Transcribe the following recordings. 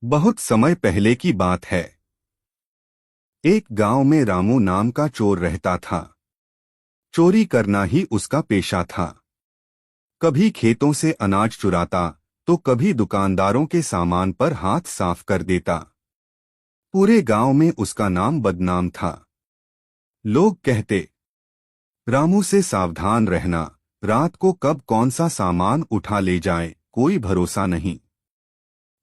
बहुत समय पहले की बात है। एक गांव में रामू नाम का चोर रहता था। चोरी करना ही उसका पेशा था। कभी खेतों से अनाज चुराता तो कभी दुकानदारों के सामान पर हाथ साफ कर देता। पूरे गांव में उसका नाम बदनाम था। लोग कहते, रामू से सावधान रहना, रात को कब कौन सा सामान उठा ले जाए कोई भरोसा नहीं।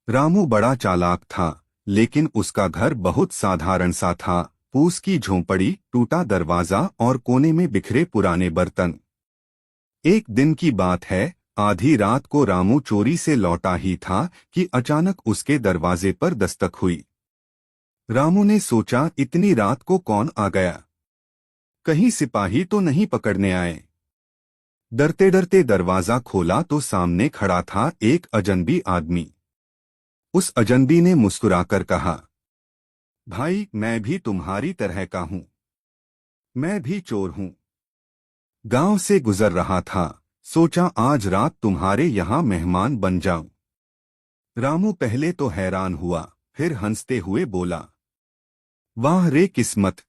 रामू बड़ा चालाक था, लेकिन उसका घर बहुत साधारण सा था। फूस की झोंपड़ी, टूटा दरवाजा और कोने में बिखरे पुराने बर्तन। एक दिन की बात है, आधी रात को रामू चोरी से लौटा ही था कि अचानक उसके दरवाजे पर दस्तक हुई। रामू ने सोचा, इतनी रात को कौन आ गया, कहीं सिपाही तो नहीं पकड़ने आए। डरते डरते दरवाजा खोला तो सामने खड़ा था एक अजनबी आदमी। उस अजनबी ने मुस्कुराकर कहा, भाई, मैं भी तुम्हारी तरह का हूं। मैं भी चोर हूं। गांव से गुजर रहा था, सोचा आज रात तुम्हारे यहां मेहमान बन जाऊं। रामू पहले तो हैरान हुआ, फिर हंसते हुए बोला, वाह रे किस्मत,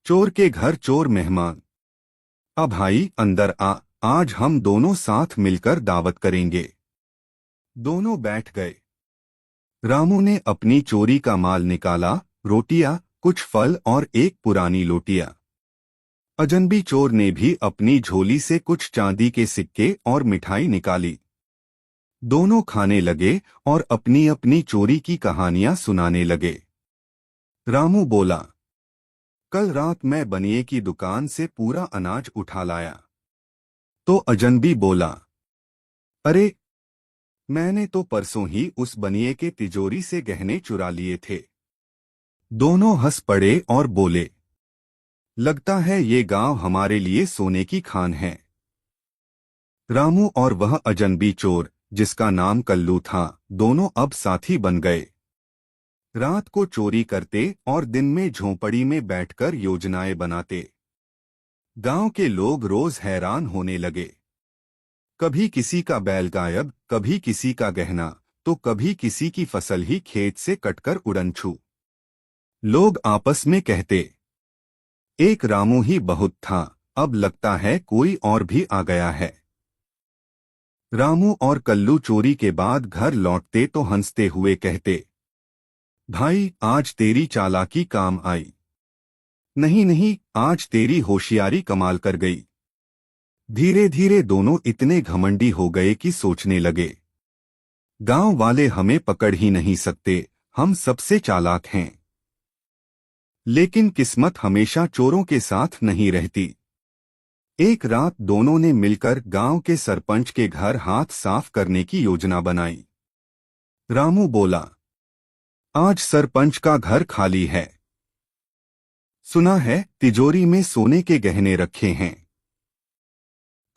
चोर के घर चोर मेहमान। अब भाई अंदर आ, आज हम दोनों साथ मिलकर दावत करेंगे। दोनों बैठ गए। रामू ने अपनी चोरी का माल निकाला, रोटियां, कुछ फल और एक पुरानी लोटिया। अजनबी चोर ने भी अपनी झोली से कुछ चांदी के सिक्के और मिठाई निकाली। दोनों खाने लगे और अपनी अपनी चोरी की कहानियां सुनाने लगे। रामू बोला, कल रात मैं बनिए की दुकान से पूरा अनाज उठा लाया। तो अजनबी बोला, अरे, मैंने तो परसों ही उस बनिए के तिजोरी से गहने चुरा लिए थे। दोनों हंस पड़े और बोले, लगता है ये गांव हमारे लिए सोने की खान है। रामू और वह अजनबी चोर, जिसका नाम कल्लू था, दोनों अब साथी बन गए। रात को चोरी करते और दिन में झोंपड़ी में बैठकर योजनाएं बनाते। गांव के लोग रोज हैरान होने लगे। कभी किसी का बैल गायब, कभी किसी का गहना, तो कभी किसी की फसल ही खेत से कटकर उड़न छू। लोग आपस में कहते, एक रामू ही बहुत था, अब लगता है कोई और भी आ गया है। रामू और कल्लू चोरी के बाद घर लौटते तो हंसते हुए कहते, भाई, आज तेरी चालाकी काम आई। नहीं नहीं, आज तेरी होशियारी कमाल कर गई। धीरे धीरे दोनों इतने घमंडी हो गए कि सोचने लगे, गांव वाले हमें पकड़ ही नहीं सकते, हम सबसे चालाक हैं। लेकिन किस्मत हमेशा चोरों के साथ नहीं रहती। एक रात दोनों ने मिलकर गांव के सरपंच के घर हाथ साफ करने की योजना बनाई। रामू बोला, आज सरपंच का घर खाली है। सुना है तिजोरी में सोने के गहने रखे हैं।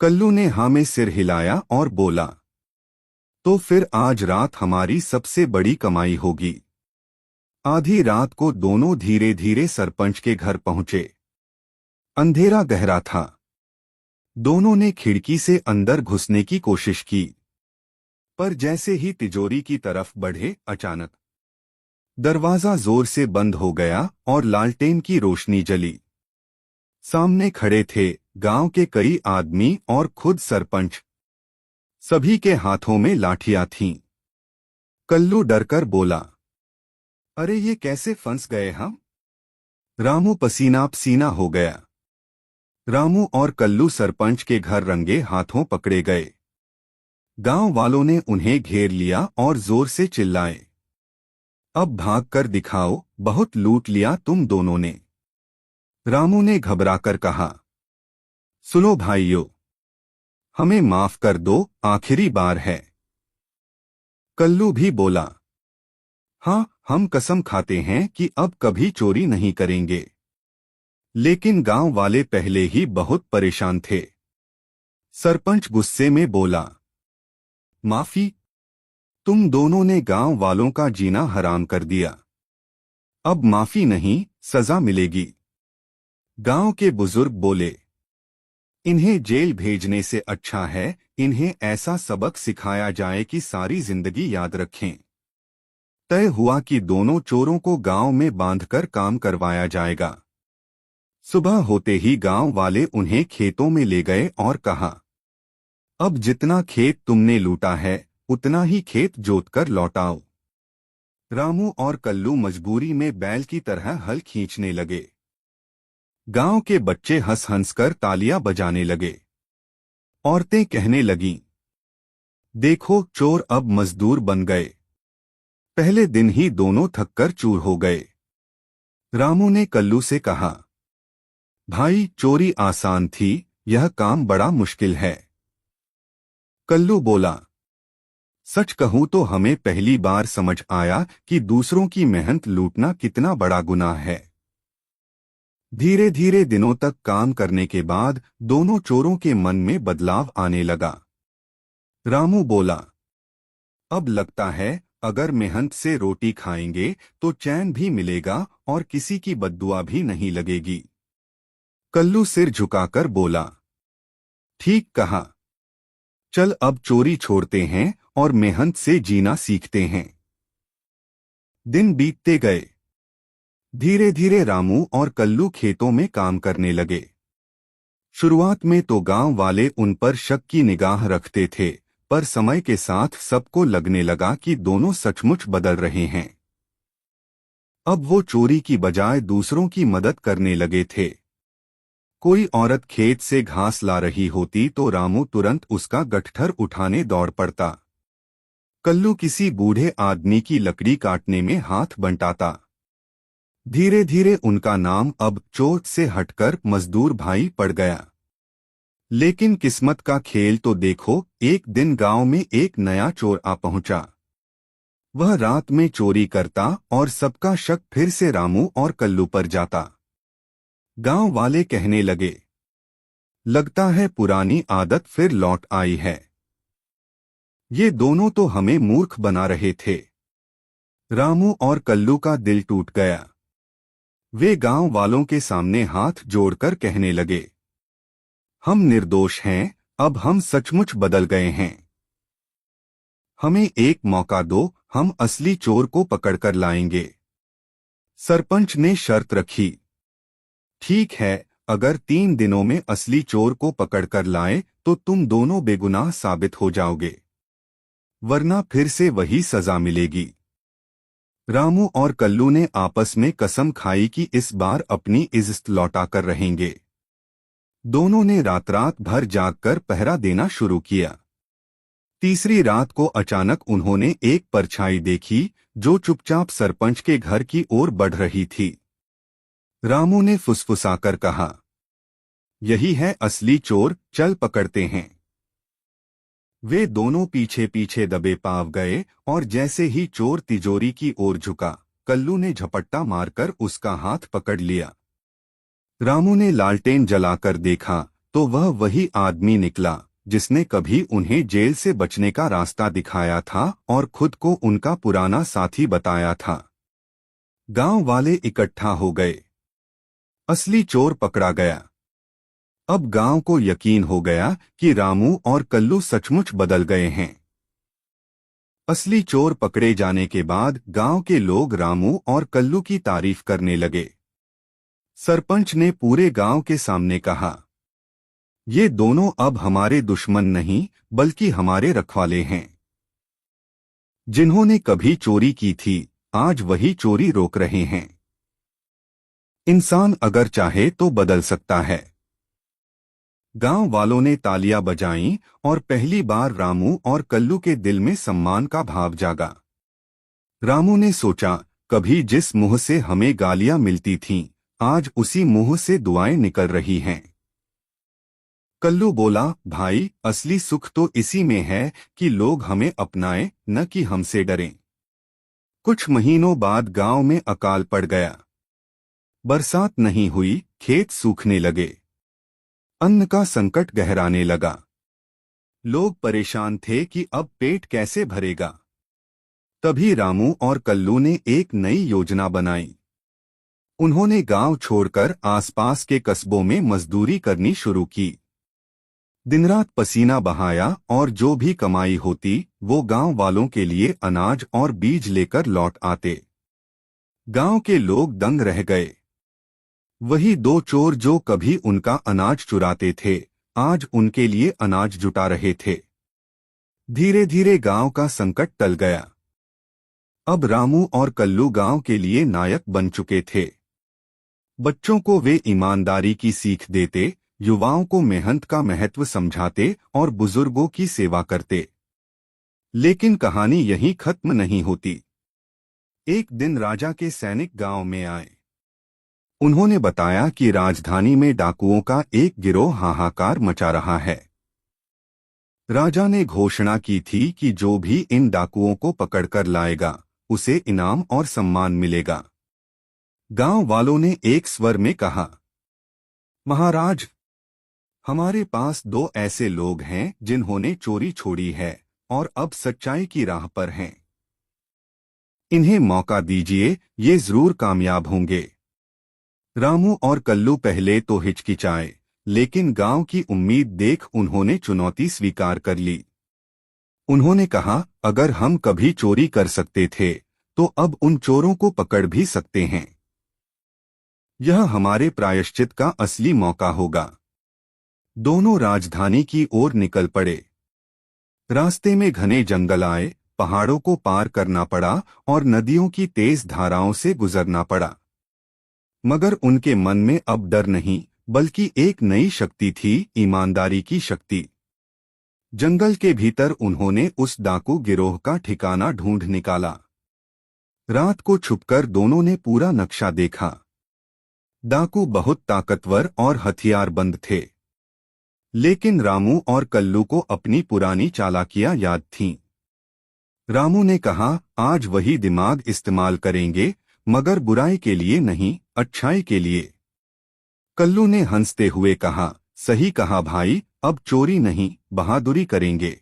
कल्लू ने हाँ में सिर हिलाया और बोला, तो फिर आज रात हमारी सबसे बड़ी कमाई होगी। आधी रात को दोनों धीरे धीरे सरपंच के घर पहुंचे। अंधेरा गहरा था। दोनों ने खिड़की से अंदर घुसने की कोशिश की, पर जैसे ही तिजोरी की तरफ बढ़े, अचानक दरवाजा जोर से बंद हो गया और लालटेन की रोशनी जली। सामने खड़े थे गांव के कई आदमी और खुद सरपंच। सभी के हाथों में लाठियां थीं। कल्लू डरकर बोला, अरे ये कैसे फंस गए हम। रामू पसीना पसीना हो गया। रामू और कल्लू सरपंच के घर रंगे हाथों पकड़े गए। गांव वालों ने उन्हें घेर लिया और जोर से चिल्लाए, अब भाग कर दिखाओ, बहुत लूट लिया तुम दोनों ने। रामू ने घबराकर कहा, सुनो भाइयों, हमें माफ कर दो, आखिरी बार है। कल्लू भी बोला, हाँ, हम कसम खाते हैं कि अब कभी चोरी नहीं करेंगे। लेकिन गांव वाले पहले ही बहुत परेशान थे। सरपंच गुस्से में बोला, माफी, तुम दोनों ने गांव वालों का जीना हराम कर दिया। अब माफी नहीं, सजा मिलेगी। गांव के बुजुर्ग बोले, इन्हें जेल भेजने से अच्छा है इन्हें ऐसा सबक सिखाया जाए कि सारी जिंदगी याद रखें। तय हुआ कि दोनों चोरों को गांव में बांधकर काम करवाया जाएगा। सुबह होते ही गांव वाले उन्हें खेतों में ले गए और कहा, अब जितना खेत तुमने लूटा है उतना ही खेत जोतकर लौटाओ। रामू और कल्लू मजबूरी में बैल की तरह हल खींचने लगे। गांव के बच्चे हंस हंस कर तालियां बजाने लगे। औरतें कहने लगीं, देखो चोर अब मजदूर बन गए। पहले दिन ही दोनों थककर चूर हो गए। रामू ने कल्लू से कहा, भाई चोरी आसान थी, यह काम बड़ा मुश्किल है। कल्लू बोला, सच कहूं तो हमें पहली बार समझ आया कि दूसरों की मेहनत लूटना कितना बड़ा गुनाह है। धीरे धीरे दिनों तक काम करने के बाद दोनों चोरों के मन में बदलाव आने लगा। रामू बोला, अब लगता है अगर मेहनत से रोटी खाएंगे तो चैन भी मिलेगा और किसी की बद्दुआ भी नहीं लगेगी। कल्लू सिर झुकाकर बोला, ठीक कहा, चल अब चोरी छोड़ते हैं और मेहनत से जीना सीखते हैं। दिन बीतते गए। धीरे धीरे रामू और कल्लू खेतों में काम करने लगे। शुरुआत में तो गांव वाले उन पर शक की निगाह रखते थे, पर समय के साथ सबको लगने लगा कि दोनों सचमुच बदल रहे हैं। अब वो चोरी की बजाय दूसरों की मदद करने लगे थे। कोई औरत खेत से घास ला रही होती तो रामू तुरंत उसका गट्ठर उठाने दौड़ पड़ता। कल्लू किसी बूढ़े आदमी की लकड़ी काटने में हाथ बंटाता। धीरे धीरे उनका नाम अब चोर से हटकर मजदूर भाई पड़ गया। लेकिन किस्मत का खेल तो देखो, एक दिन गांव में एक नया चोर आ पहुंचा। वह रात में चोरी करता और सबका शक फिर से रामू और कल्लू पर जाता। गांव वाले कहने लगे, लगता है पुरानी आदत फिर लौट आई है। ये दोनों तो हमें मूर्ख बना रहे थे। रामू और कल्लू का दिल टूट गया। वे गांव वालों के सामने हाथ जोड़कर कहने लगे, हम निर्दोष हैं, अब हम सचमुच बदल गए हैं। हमें एक मौका दो, हम असली चोर को पकड़कर लाएंगे। सरपंच ने शर्त रखी। ठीक है, अगर 3 दिनों में असली चोर को पकड़कर लाए तो तुम दोनों बेगुनाह साबित हो जाओगे, वरना फिर से वही सजा मिलेगी। रामू और कल्लू ने आपस में कसम खाई कि इस बार अपनी इज्जत लौटाकर रहेंगे। दोनों ने रात रात भर जागकर पहरा देना शुरू किया। तीसरी रात को अचानक उन्होंने एक परछाई देखी जो चुपचाप सरपंच के घर की ओर बढ़ रही थी। रामू ने फुसफुसाकर कहा, यही है असली चोर, चल पकड़ते हैं। वे दोनों पीछे पीछे दबे पाव गए और जैसे ही चोर तिजोरी की ओर झुका, कल्लू ने झपट्टा मारकर उसका हाथ पकड़ लिया। रामू ने लालटेन जलाकर देखा तो वह वही आदमी निकला जिसने कभी उन्हें जेल से बचने का रास्ता दिखाया था और खुद को उनका पुराना साथी बताया था। गांव वाले इकट्ठा हो गए। असली चोर पकड़ा गया। अब गांव को यकीन हो गया कि रामू और कल्लू सचमुच बदल गए हैं। असली चोर पकड़े जाने के बाद गांव के लोग रामू और कल्लू की तारीफ करने लगे। सरपंच ने पूरे गांव के सामने कहा, ये दोनों अब हमारे दुश्मन नहीं बल्कि हमारे रखवाले हैं। जिन्होंने कभी चोरी की थी आज वही चोरी रोक रहे हैं। इंसान अगर चाहे तो बदल सकता है। गांव वालों ने तालियां बजाईं और पहली बार रामू और कल्लू के दिल में सम्मान का भाव जागा। रामू ने सोचा, कभी जिस मुंह से हमें गालियां मिलती थीं, आज उसी मुंह से दुआएं निकल रही हैं। कल्लू बोला, भाई असली सुख तो इसी में है कि लोग हमें अपनाएं, न कि हमसे डरें। कुछ महीनों बाद गांव में अकाल पड़ गया। बरसात नहीं हुई, खेत सूखने लगे। अन्न का संकट गहराने लगा। लोग परेशान थे कि अब पेट कैसे भरेगा। तभी रामू और कल्लू ने एक नई योजना बनाई। उन्होंने गांव छोड़कर आसपास के कस्बों में मजदूरी करनी शुरू की। दिन रात पसीना बहाया और जो भी कमाई होती वो गांव वालों के लिए अनाज और बीज लेकर लौट आते। गांव के लोग दंग रह गए। वही दो चोर जो कभी उनका अनाज चुराते थे आज उनके लिए अनाज जुटा रहे थे। धीरे धीरे गांव का संकट टल गया। अब रामू और कल्लू गांव के लिए नायक बन चुके थे। बच्चों को वे ईमानदारी की सीख देते, युवाओं को मेहनत का महत्व समझाते और बुजुर्गों की सेवा करते। लेकिन कहानी यहीं खत्म नहीं होती। एक दिन राजा के सैनिक गांव में आए। उन्होंने बताया कि राजधानी में डाकुओं का एक गिरोह हाहाकार मचा रहा है। राजा ने घोषणा की थी कि जो भी इन डाकुओं को पकड़कर लाएगा उसे इनाम और सम्मान मिलेगा। गांव वालों ने एक स्वर में कहा, महाराज, हमारे पास दो ऐसे लोग हैं जिन्होंने चोरी छोड़ी है और अब सच्चाई की राह पर हैं। इन्हें मौका दीजिए, ये जरूर कामयाब होंगे। रामू और कल्लू पहले तो हिचकिचाए, लेकिन गांव की उम्मीद देख उन्होंने चुनौती स्वीकार कर ली। उन्होंने कहा, अगर हम कभी चोरी कर सकते थे तो अब उन चोरों को पकड़ भी सकते हैं। यह हमारे प्रायश्चित का असली मौका होगा। दोनों राजधानी की ओर निकल पड़े। रास्ते में घने जंगल आए, पहाड़ों को पार करना पड़ा और नदियों की तेज धाराओं से गुजरना पड़ा। मगर उनके मन में अब डर नहीं, बल्कि एक नई शक्ति थी, ईमानदारी की शक्ति। जंगल के भीतर उन्होंने उस डाकू गिरोह का ठिकाना ढूंढ निकाला। रात को छुपकर दोनों ने पूरा नक्शा देखा। डाकू बहुत ताकतवर और हथियारबंद थे। लेकिन रामू और कल्लू को अपनी पुरानी चालाकियां याद थीं। रामू ने कहा, आज वही दिमाग इस्तेमाल करेंगे, मगर बुराई के लिए नहीं, अच्छाई के लिए। कल्लू ने हंसते हुए कहा, सही कहा भाई, अब चोरी नहीं, बहादुरी करेंगे।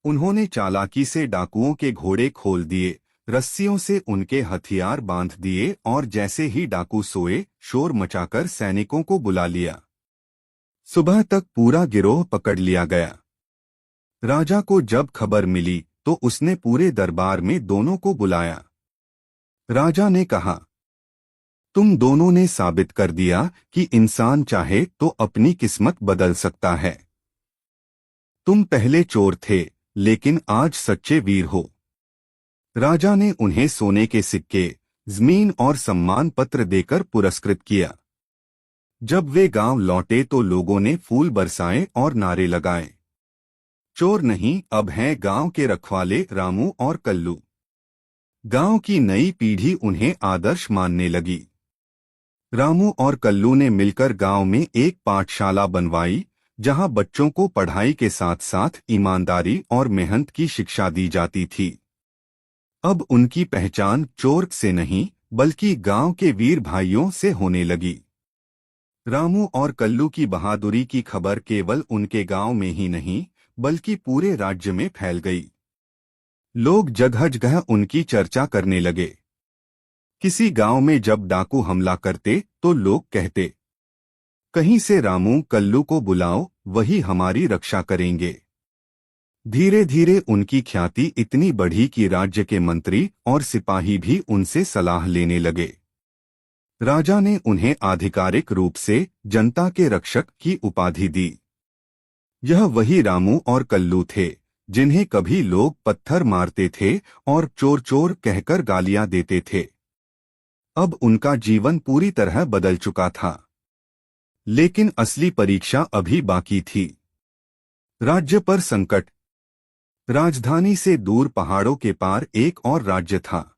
उन्होंने चालाकी से डाकुओं के घोड़े खोल दिए, रस्सियों से उनके हथियार बांध दिए और जैसे ही डाकू सोए, शोर मचाकर सैनिकों को बुला लिया। सुबह तक पूरा गिरोह पकड़ लिया गया। राजा को जब खबर मिली तो उसने पूरे दरबार में दोनों को बुलाया। राजा ने कहा, तुम दोनों ने साबित कर दिया कि इंसान चाहे तो अपनी किस्मत बदल सकता है। तुम पहले चोर थे, लेकिन आज सच्चे वीर हो। राजा ने उन्हें सोने के सिक्के, जमीन और सम्मान पत्र देकर पुरस्कृत किया। जब वे गांव लौटे तो लोगों ने फूल बरसाए और नारे लगाए। चोर नहीं, अब हैं गांव के रखवाले रामू और कल्लू। गांव की नई पीढ़ी उन्हें आदर्श मानने लगी। रामू और कल्लू ने मिलकर गांव में एक पाठशाला बनवाई, जहां बच्चों को पढ़ाई के साथ साथ ईमानदारी और मेहनत की शिक्षा दी जाती थी। अब उनकी पहचान चोर से नहीं, बल्कि गांव के वीर भाइयों से होने लगी। रामू और कल्लू की बहादुरी की खबर केवल उनके गांव में ही नहीं, बल्कि पूरे राज्य में फैल गई। लोग जगह जगह उनकी चर्चा करने लगे। किसी गांव में जब डाकू हमला करते तो लोग कहते, कहीं से रामू कल्लू को बुलाओ, वही हमारी रक्षा करेंगे। धीरे धीरे उनकी ख्याति इतनी बढ़ी कि राज्य के मंत्री और सिपाही भी उनसे सलाह लेने लगे। राजा ने उन्हें आधिकारिक रूप से जनता के रक्षक की उपाधि दी। यह वही रामू और कल्लू थे जिन्हें कभी लोग पत्थर मारते थे और चोर चोर कहकर गालियां देते थे। अब उनका जीवन पूरी तरह बदल चुका था। लेकिन असली परीक्षा अभी बाकी थी। राज्य पर संकट। राजधानी से दूर पहाड़ों के पार एक और राज्य था।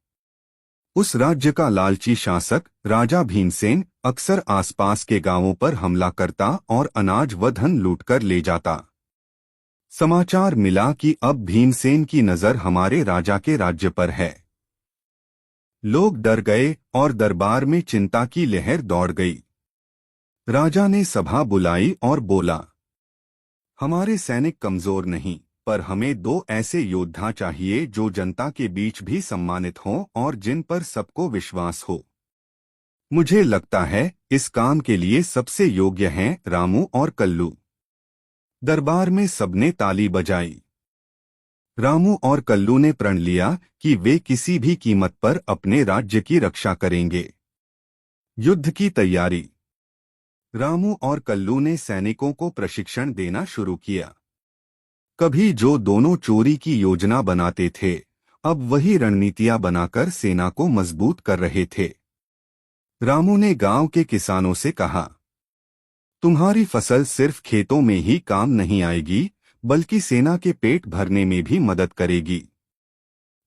उस राज्य का लालची शासक राजा भीमसेन अक्सर आसपास के गांवों पर हमला करता और अनाज व धन लूटकर ले जाता। समाचार मिला कि अब भीमसेन की नजर हमारे राजा के राज्य पर है। लोग डर गए और दरबार में चिंता की लहर दौड़ गई। राजा ने सभा बुलाई और बोला, हमारे सैनिक कमजोर नहीं, पर हमें दो ऐसे योद्धा चाहिए जो जनता के बीच भी सम्मानित हों और जिन पर सबको विश्वास हो। मुझे लगता है इस काम के लिए सबसे योग्य हैं रामू और कल्लू। दरबार में सबने ताली बजाई। रामू और कल्लू ने प्रण लिया कि वे किसी भी कीमत पर अपने राज्य की रक्षा करेंगे। युद्ध की तैयारी। रामू और कल्लू ने सैनिकों को प्रशिक्षण देना शुरू किया। कभी जो दोनों चोरी की योजना बनाते थे, अब वही रणनीतियां बनाकर सेना को मजबूत कर रहे थे। रामू ने गांव के किसानों से कहा, तुम्हारी फसल सिर्फ खेतों में ही काम नहीं आएगी, बल्कि सेना के पेट भरने में भी मदद करेगी।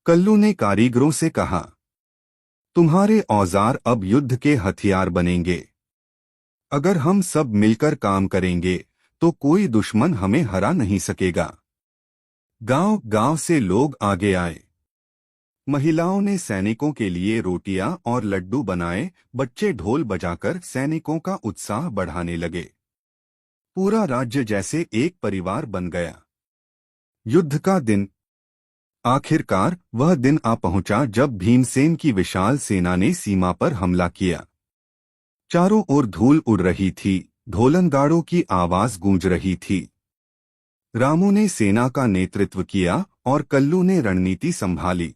कल्लू ने कारीगरों से कहा, तुम्हारे औजार अब युद्ध के हथियार बनेंगे। अगर हम सब मिलकर काम करेंगे तो कोई दुश्मन हमें हरा नहीं सकेगा। गांव गांव से लोग आगे आए। महिलाओं ने सैनिकों के लिए रोटियां और लड्डू बनाए, बच्चे ढोल बजाकर सैनिकों का उत्साह बढ़ाने लगे। पूरा राज्य जैसे एक परिवार बन गया। युद्ध का दिन। आखिरकार वह दिन आ पहुंचा जब भीमसेन की विशाल सेना ने सीमा पर हमला किया। चारों ओर धूल उड़ रही थी, ढोलनगाड़ों की आवाज गूंज रही थी। रामू ने सेना का नेतृत्व किया और कल्लू ने रणनीति संभाली।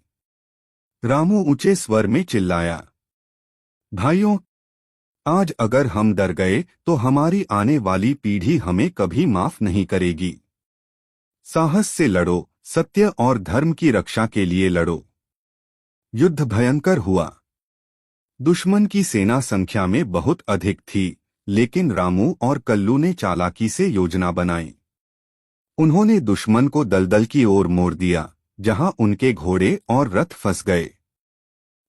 रामू ऊंचे स्वर में चिल्लाया, भाइयों, आज अगर हम डर गए तो हमारी आने वाली पीढ़ी हमें कभी माफ नहीं करेगी। साहस से लड़ो, सत्य और धर्म की रक्षा के लिए लड़ो। युद्ध भयंकर हुआ। दुश्मन की सेना संख्या में बहुत अधिक थी, लेकिन रामू और कल्लू ने चालाकी से योजना बनाई। उन्होंने दुश्मन को दलदल की ओर मोड़ दिया, जहां उनके घोड़े और रथ फंस गए।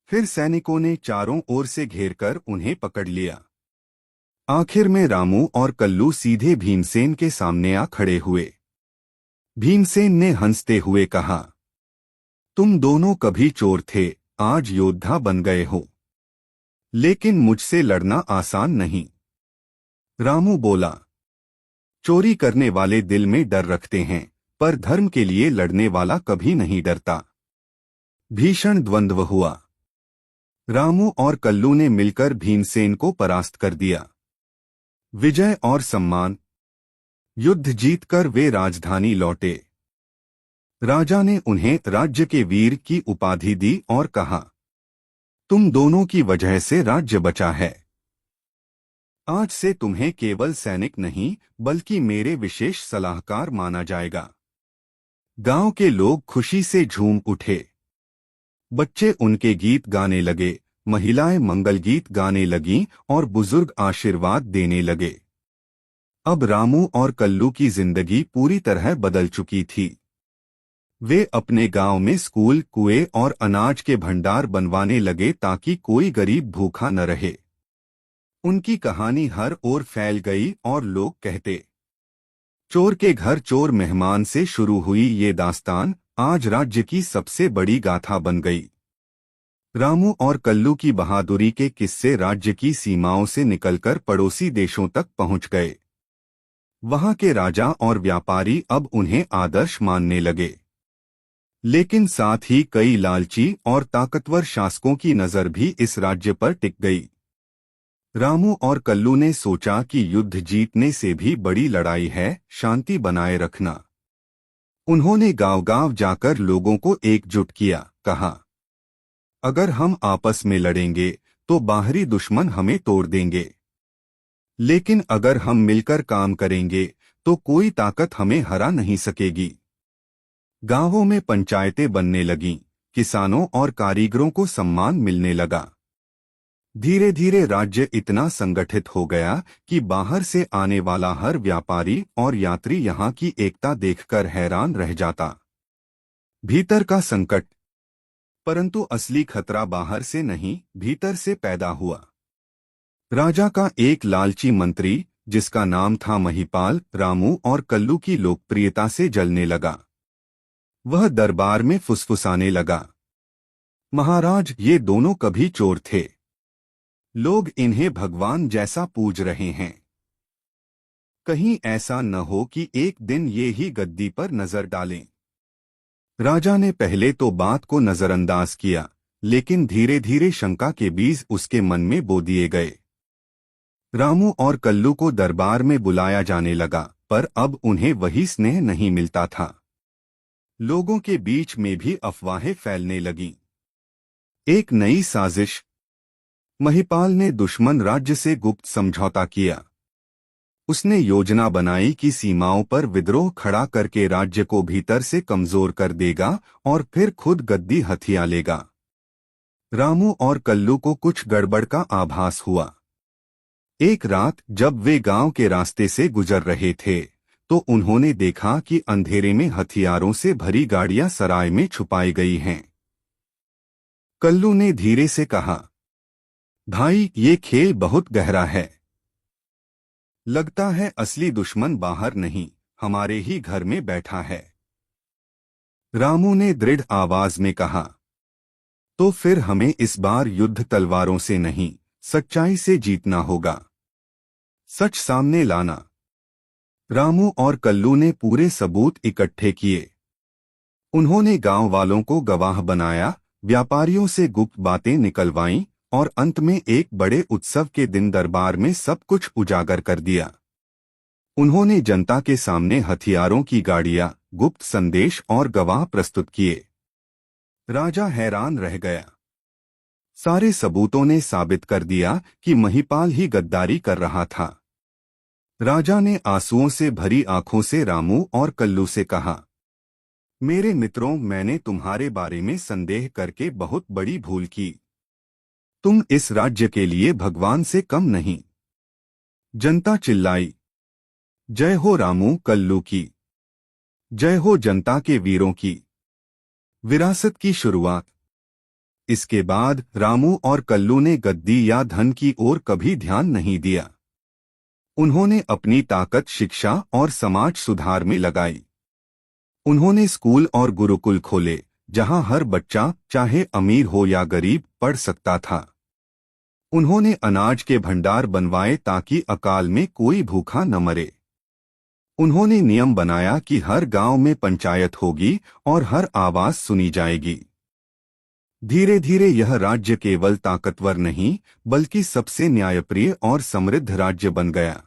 फिर सैनिकों ने चारों ओर से घेरकर उन्हें पकड़ लिया। आखिर में रामू और कल्लू सीधे भीमसेन के सामने आ खड़े हुए। भीमसेन ने हंसते हुए कहा, तुम दोनों कभी चोर थे, आज योद्धा बन गए हो। लेकिन मुझसे लड़ना आसान नहीं। रामू बोला, चोरी करने वाले दिल में डर रखते हैं, पर धर्म के लिए लड़ने वाला कभी नहीं डरता। भीषण द्वंद्व हुआ। रामू और कल्लू ने मिलकर भीमसेन को परास्त कर दिया। विजय और सम्मान। युद्ध जीतकर वे राजधानी लौटे। राजा ने उन्हें राज्य के वीर की उपाधि दी और कहा, तुम दोनों की वजह से राज्य बचा है। आज से तुम्हें केवल सैनिक नहीं, बल्कि मेरे विशेष सलाहकार माना जाएगा। गांव के लोग खुशी से झूम उठे। बच्चे उनके गीत गाने लगे, महिलाएं मंगल गीत गाने लगीं और बुजुर्ग आशीर्वाद देने लगे। अब रामू और कल्लू की जिंदगी पूरी तरह बदल चुकी थी। वे अपने गांव में स्कूल, कुएं और अनाज के भंडार बनवाने लगे ताकि कोई गरीब भूखा न रहे। उनकी कहानी हर ओर फैल गई और लोग कहते, चोर के घर चोर मेहमान से शुरू हुई ये दास्तान आज राज्य की सबसे बड़ी गाथा बन गई। रामू और कल्लू की बहादुरी के किस्से राज्य की सीमाओं से निकलकर पड़ोसी देशों तक पहुंच गए। वहां के राजा और व्यापारी अब उन्हें आदर्श मानने लगे। लेकिन साथ ही कई लालची और ताकतवर शासकों की नजर भी इस राज्य पर टिक गई। रामू और कल्लू ने सोचा कि युद्ध जीतने से भी बड़ी लड़ाई है शांति बनाए रखना। उन्होंने गांव-गांव जाकर लोगों को एकजुट किया, कहा, अगर हम आपस में लड़ेंगे तो बाहरी दुश्मन हमें तोड़ देंगे, लेकिन अगर हम मिलकर काम करेंगे तो कोई ताकत हमें हरा नहीं सकेगी। गांवों में पंचायतें बनने लगीं, किसानों और कारीगरों को सम्मान मिलने लगा। धीरे धीरे राज्य इतना संगठित हो गया कि बाहर से आने वाला हर व्यापारी और यात्री यहां की एकता देखकर हैरान रह जाता। भीतर का संकट। परंतु असली खतरा बाहर से नहीं, भीतर से पैदा हुआ। राजा का एक लालची मंत्री, जिसका नाम था महिपाल, रामू और कल्लू की लोकप्रियता से जलने लगा। वह दरबार में फुसफुसाने लगा, महाराज, ये दोनों कभी चोर थे। लोग इन्हें भगवान जैसा पूज रहे हैं। कहीं ऐसा न हो कि एक दिन ये ही गद्दी पर नजर डालें। राजा ने पहले तो बात को नजरअंदाज किया, लेकिन धीरे धीरे शंका के बीज उसके मन में बो दिए गए। रामू और कल्लू को दरबार में बुलाया जाने लगा। पर अब उन्हें वही स्नेह नहीं मिलता था। लोगों के बीच में भी अफवाहें फैलने लगीं। एक नई साजिश। महिपाल ने दुश्मन राज्य से गुप्त समझौता किया। उसने योजना बनाई कि सीमाओं पर विद्रोह खड़ा करके राज्य को भीतर से कमजोर कर देगा और फिर खुद गद्दी हथिया लेगा। रामू और कल्लू को कुछ गड़बड़ का आभास हुआ। एक रात जब वे गांव के रास्ते से गुजर रहे थे तो उन्होंने देखा कि अंधेरे में हथियारों से भरी गाड़ियां सराय में छुपाई गई हैं। कल्लू ने धीरे से कहा, भाई, ये खेल बहुत गहरा है। लगता है असली दुश्मन बाहर नहीं, हमारे ही घर में बैठा है। रामू ने दृढ़ आवाज में कहा, तो फिर हमें इस बार युद्ध तलवारों से नहीं, सच्चाई से जीतना होगा। सच सामने लाना। रामू और कल्लू ने पूरे सबूत इकट्ठे किए। उन्होंने गांव वालों को गवाह बनाया, व्यापारियों से गुप्त बातें निकलवाईं और अंत में एक बड़े उत्सव के दिन दरबार में सब कुछ उजागर कर दिया। उन्होंने जनता के सामने हथियारों की गाड़ियां, गुप्त संदेश और गवाह प्रस्तुत किए। राजा हैरान रह गया। सारे सबूतों ने साबित कर दिया कि महिपाल ही गद्दारी कर रहा था। राजा ने आंसुओं से भरी आंखों से रामू और कल्लू से कहा, मेरे मित्रों, मैंने तुम्हारे बारे में संदेह करके बहुत बड़ी भूल की। तुम इस राज्य के लिए भगवान से कम नहीं। जनता चिल्लाई, जय हो रामू कल्लू की, जय हो जनता के वीरों की। विरासत की शुरुआत। इसके बाद रामू और कल्लू ने गद्दी या धन की ओर कभी ध्यान नहीं दिया। उन्होंने अपनी ताकत शिक्षा और समाज सुधार में लगाई। उन्होंने स्कूल और गुरुकुल खोले, जहां हर बच्चा, चाहे अमीर हो या गरीब, पढ़ सकता था। उन्होंने अनाज के भंडार बनवाए ताकि अकाल में कोई भूखा न मरे। उन्होंने नियम बनाया कि हर गांव में पंचायत होगी और हर आवाज सुनी जाएगी। धीरे धीरे यह राज्य केवल ताकतवर नहीं, बल्कि सबसे न्यायप्रिय और समृद्ध राज्य बन गया।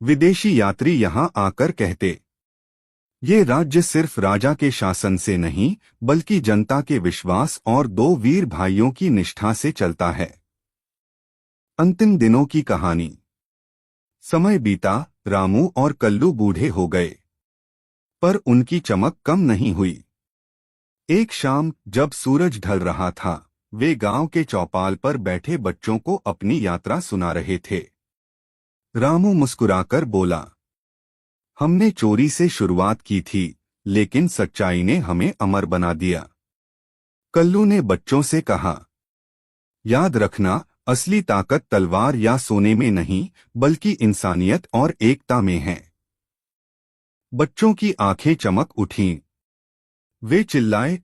विदेशी यात्री यहां आकर कहते, ये राज्य सिर्फ राजा के शासन से नहीं, बल्कि जनता के विश्वास और दो वीर भाइयों की निष्ठा से चलता है। अंतिम दिनों की कहानी। समय बीता, रामू और कल्लू बूढ़े हो गए, पर उनकी चमक कम नहीं हुई। एक शाम जब सूरज ढल रहा था, वे गांव के चौपाल पर बैठे बच्चों को अपनी यात्रा सुना रहे थे। रामू मुस्कुराकर बोला, हमने चोरी से शुरुआत की थी, लेकिन सच्चाई ने हमें अमर बना दिया। कल्लू ने बच्चों से कहा, याद रखना, असली ताकत तलवार या सोने में नहीं, बल्कि इंसानियत और एकता में है। बच्चों की आंखें चमक उठीं। वे चिल्लाए,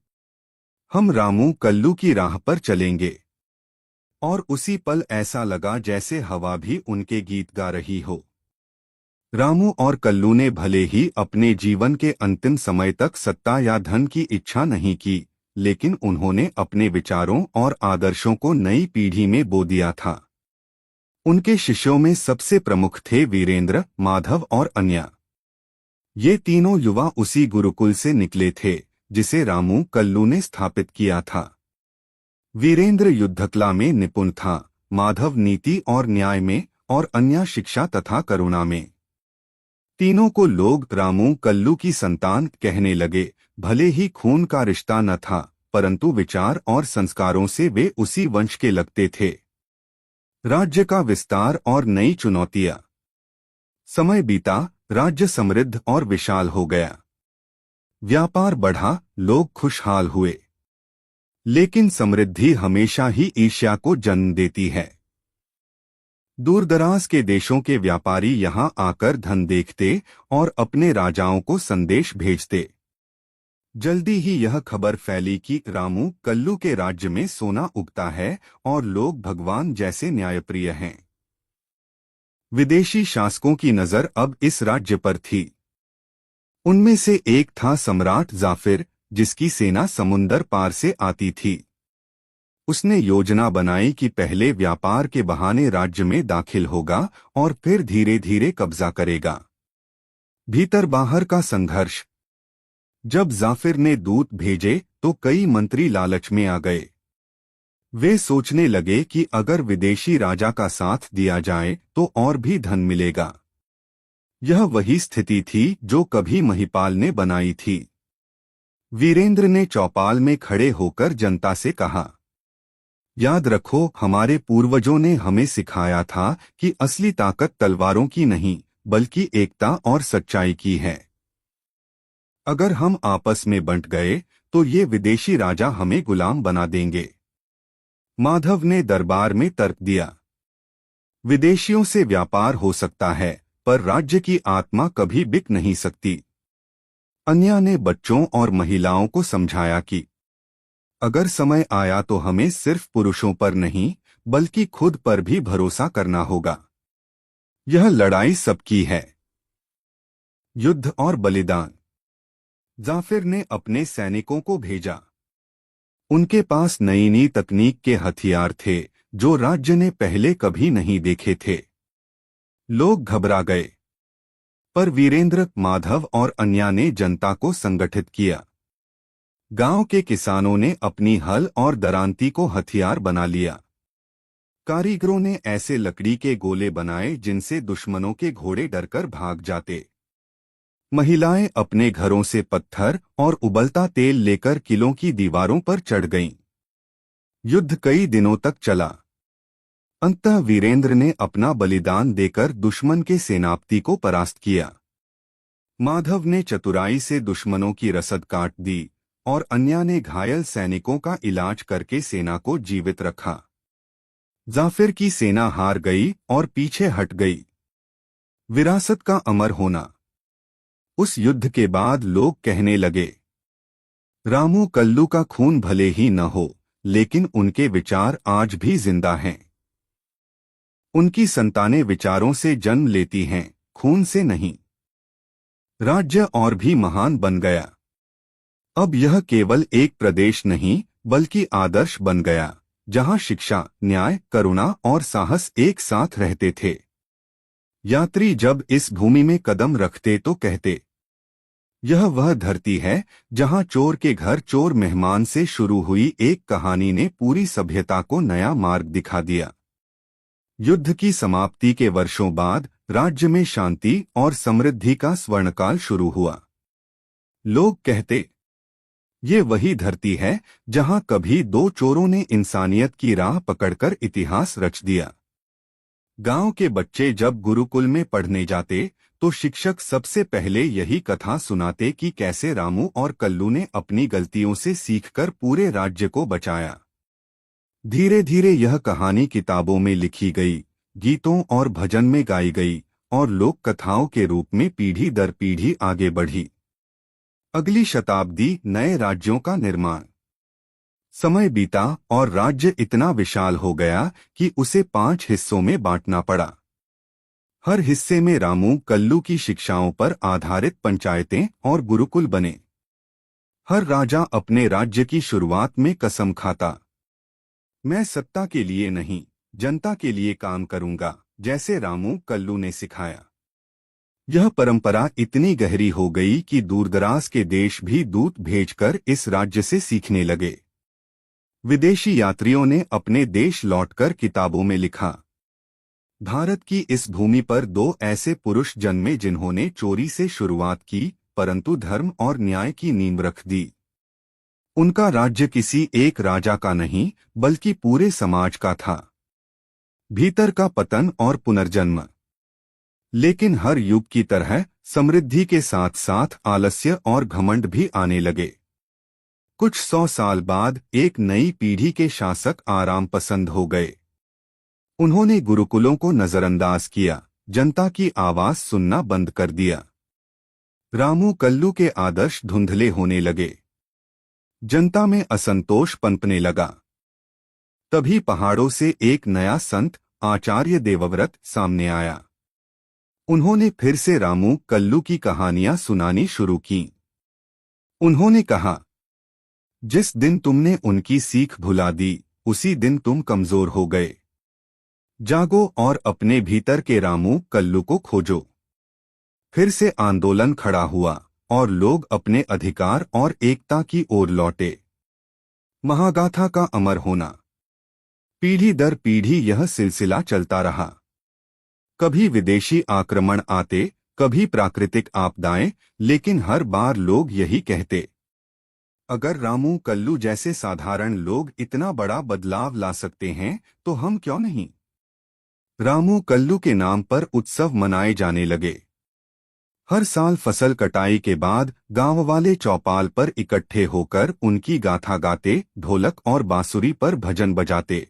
हम रामू कल्लू की राह पर चलेंगे। और उसी पल ऐसा लगा जैसे हवा भी उनके गीत गा रही हो। रामू और कल्लू ने भले ही अपने जीवन के अंतिम समय तक सत्ता या धन की इच्छा नहीं की, लेकिन उन्होंने अपने विचारों और आदर्शों को नई पीढ़ी में बो दिया था। उनके शिष्यों में सबसे प्रमुख थे वीरेंद्र, माधव और अन्या। ये तीनों युवा उसी गुरुकुल से निकले थे जिसे रामू कल्लू ने स्थापित किया था। वीरेंद्र युद्धकला में निपुण था, माधव नीति और न्याय में और अन्या शिक्षा तथा करुणा में। तीनों को लोग रामू कल्लू की संतान कहने लगे। भले ही खून का रिश्ता न था, परंतु विचार और संस्कारों से वे उसी वंश के लगते थे। राज्य का विस्तार और नई चुनौतियां। समय बीता, राज्य समृद्ध और विशाल हो गया। व्यापार बढ़ा, लोग खुशहाल हुए। लेकिन समृद्धि हमेशा ही ईर्ष्या को जन्म देती है। दूरदराज के देशों के व्यापारी यहां आकर धन देखते और अपने राजाओं को संदेश भेजते। जल्दी ही यह खबर फैली कि रामू कल्लू के राज्य में सोना उगता है और लोग भगवान जैसे न्यायप्रिय हैं। विदेशी शासकों की नजर अब इस राज्य पर थी। उनमें से एक था सम्राट जाफिर, जिसकी सेना समुंदर पार से आती थी। उसने योजना बनाई कि पहले व्यापार के बहाने राज्य में दाखिल होगा और फिर धीरे धीरे कब्जा करेगा। भीतर बाहर का संघर्ष। जब जाफिर ने दूत भेजे तो कई मंत्री लालच में आ गए। वे सोचने लगे कि अगर विदेशी राजा का साथ दिया जाए तो और भी धन मिलेगा। यह वही स्थिति थी जो कभी महिपाल ने बनाई थी। वीरेंद्र ने चौपाल में खड़े होकर जनता से कहा, याद रखो, हमारे पूर्वजों ने हमें सिखाया था कि असली ताकत तलवारों की नहीं बल्कि एकता और सच्चाई की है। अगर हम आपस में बंट गए तो ये विदेशी राजा हमें गुलाम बना देंगे। माधव ने दरबार में तर्क दिया, विदेशियों से व्यापार हो सकता है पर राज्य की आत्मा कभी बिक नहीं सकती। अन्या ने बच्चों और महिलाओं को समझाया कि अगर समय आया तो हमें सिर्फ पुरुषों पर नहीं बल्कि खुद पर भी भरोसा करना होगा। यह लड़ाई सबकी है। युद्ध और बलिदान। जाफिर ने अपने सैनिकों को भेजा। उनके पास नई नई तकनीक के हथियार थे जो राज्य ने पहले कभी नहीं देखे थे। लोग घबरा गए, पर वीरेंद्र, माधव और अन्या ने जनता को संगठित किया। गांव के किसानों ने अपनी हल और दरांती को हथियार बना लिया। कारीगरों ने ऐसे लकड़ी के गोले बनाए जिनसे दुश्मनों के घोड़े डरकर भाग जाते। महिलाएं अपने घरों से पत्थर और उबलता तेल लेकर किलों की दीवारों पर चढ़ गईं। युद्ध कई दिनों तक चला। अंततः वीरेंद्र ने अपना बलिदान देकर दुश्मन के सेनापति को परास्त किया। माधव ने चतुराई से दुश्मनों की रसद काट दी और अन्या ने घायल सैनिकों का इलाज करके सेना को जीवित रखा। जाफिर की सेना हार गई और पीछे हट गई। विरासत का अमर होना। उस युद्ध के बाद लोग कहने लगे, रामू कल्लू का खून भले ही न हो लेकिन उनके विचार आज भी जिंदा हैं। उनकी संतानें विचारों से जन्म लेती हैं, खून से नहीं। राज्य और भी महान बन गया। अब यह केवल एक प्रदेश नहीं बल्कि आदर्श बन गया जहां शिक्षा, न्याय, करुणा और साहस एक साथ रहते थे। यात्री जब इस भूमि में कदम रखते तो कहते, यह वह धरती है जहां चोर के घर चोर मेहमान से शुरू हुई एक कहानी ने पूरी सभ्यता को नया मार्ग दिखा दिया। युद्ध की समाप्ति के वर्षों बाद राज्य में शांति और समृद्धि का स्वर्णकाल शुरू हुआ। लोग कहते, ये वही धरती है जहां कभी दो चोरों ने इंसानियत की राह पकड़कर इतिहास रच दिया। गांव के बच्चे जब गुरुकुल में पढ़ने जाते तो शिक्षक सबसे पहले यही कथा सुनाते कि कैसे रामू और कल्लू ने अपनी गलतियों से सीखकर पूरे राज्य को बचाया। धीरे धीरे यह कहानी किताबों में लिखी गई, गीतों और भजन में गाई गई और लोक कथाओं के रूप में पीढ़ी दर पीढ़ी आगे बढ़ी। अगली शताब्दी, नए राज्यों का निर्माण। समय बीता और राज्य इतना विशाल हो गया कि उसे 5 हिस्सों में बांटना पड़ा। हर हिस्से में रामू कल्लू की शिक्षाओं पर आधारित पंचायतें और गुरुकुल बने। हर राजा अपने राज्य की शुरुआत में कसम खाता, मैं सत्ता के लिए नहीं, जनता के लिए काम करूंगा, जैसे रामू कल्लू ने सिखाया। यह परंपरा इतनी गहरी हो गई कि दूरदराज के देश भी दूत भेजकर इस राज्य से सीखने लगे। विदेशी यात्रियों ने अपने देश लौटकर किताबों में लिखा, भारत की इस भूमि पर 2 ऐसे पुरुष जन्मे जिन्होंने चोरी से शुरुआत की परंतु धर्म और न्याय की नींव रख दी। उनका राज्य किसी एक राजा का नहीं बल्कि पूरे समाज का था। भीतर का पतन और पुनर्जन्म। लेकिन हर युग की तरह समृद्धि के साथ साथ आलस्य और घमंड भी आने लगे। कुछ 100 साल बाद एक नई पीढ़ी के शासक आराम पसंद हो गए। उन्होंने गुरुकुलों को नजरअंदाज किया, जनता की आवाज सुनना बंद कर दिया। रामू कल्लू के आदर्श धुंधले होने लगे। जनता में असंतोष पनपने लगा। तभी पहाड़ों से एक नया संत आचार्य देवव्रत सामने आया। उन्होंने फिर से रामू कल्लू की कहानियां सुनानी शुरू की। उन्होंने कहा, जिस दिन तुमने उनकी सीख भुला दी उसी दिन तुम कमजोर हो गए। जागो और अपने भीतर के रामू कल्लू को खोजो। फिर से आंदोलन खड़ा हुआ और लोग अपने अधिकार और एकता की ओर लौटे। महागाथा का अमर होना। पीढ़ी दर पीढ़ी यह सिलसिला चलता रहा। कभी विदेशी आक्रमण आते, कभी प्राकृतिक आपदाएं, लेकिन हर बार लोग यही कहते, अगर रामू कल्लू जैसे साधारण लोग इतना बड़ा बदलाव ला सकते हैं तो हम क्यों नहीं। रामू कल्लू के नाम पर उत्सव मनाए जाने लगे। हर साल फसल कटाई के बाद गांव वाले चौपाल पर इकट्ठे होकर उनकी गाथा गाते, ढोलक और बांसुरी पर भजन बजाते।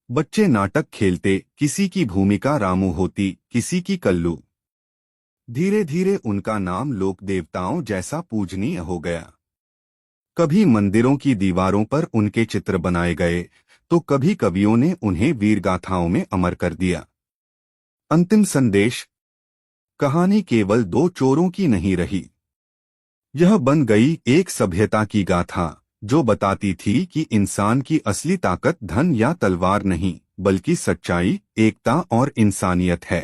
बच्चे नाटक खेलते, किसी की भूमिका रामू होती, किसी की कल्लू। धीरे धीरे उनका नाम लोक देवताओं जैसा पूजनीय हो गया। कभी मंदिरों की दीवारों पर उनके चित्र बनाए गए, तो कभी कवियों ने उन्हें वीरगाथाओं में अमर कर दिया। अंतिम संदेश। कहानी केवल दो चोरों की नहीं रही। यह बन गई एक सभ्यता की गाथा, जो बताती थी कि इंसान की असली ताकत धन या तलवार नहीं, बल्कि सच्चाई, एकता और इंसानियत है।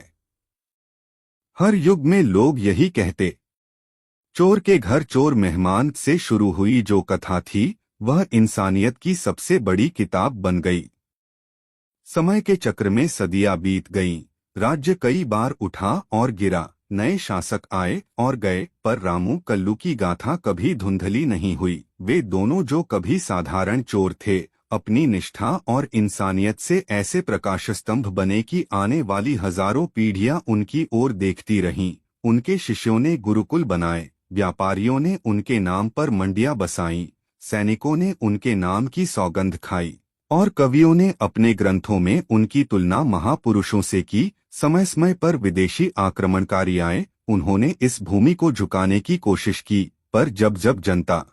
हर युग में लोग यही कहते। चोर के घर चोर मेहमान से शुरू हुई जो कथा थी, वह इंसानियत की सबसे बड़ी किताब बन गई। समय के चक्र में सदियां बीत गईं, राज्य कई बार उठा और गिरा, नए शासक आए और गए, पर रामू कल्लू की गाथा कभी धुंधली नहीं हुई। वे दोनों जो कभी साधारण चोर थे, अपनी निष्ठा और इंसानियत से ऐसे प्रकाश स्तंभ बने कि आने वाली हजारों पीढ़ियां उनकी ओर देखती रहीं। उनके शिष्यों ने गुरुकुल बनाए, व्यापारियों ने उनके नाम पर मंडियां बसाईं, सैनिकों ने उनके नाम की सौगंध खाई, और कवियों ने अपने ग्रंथों में उनकी तुलना महापुरुषों से की। समय समय पर विदेशी आक्रमणकारी आए, उन्होंने इस भूमि को झुकाने की कोशिश की, पर जब जब जनता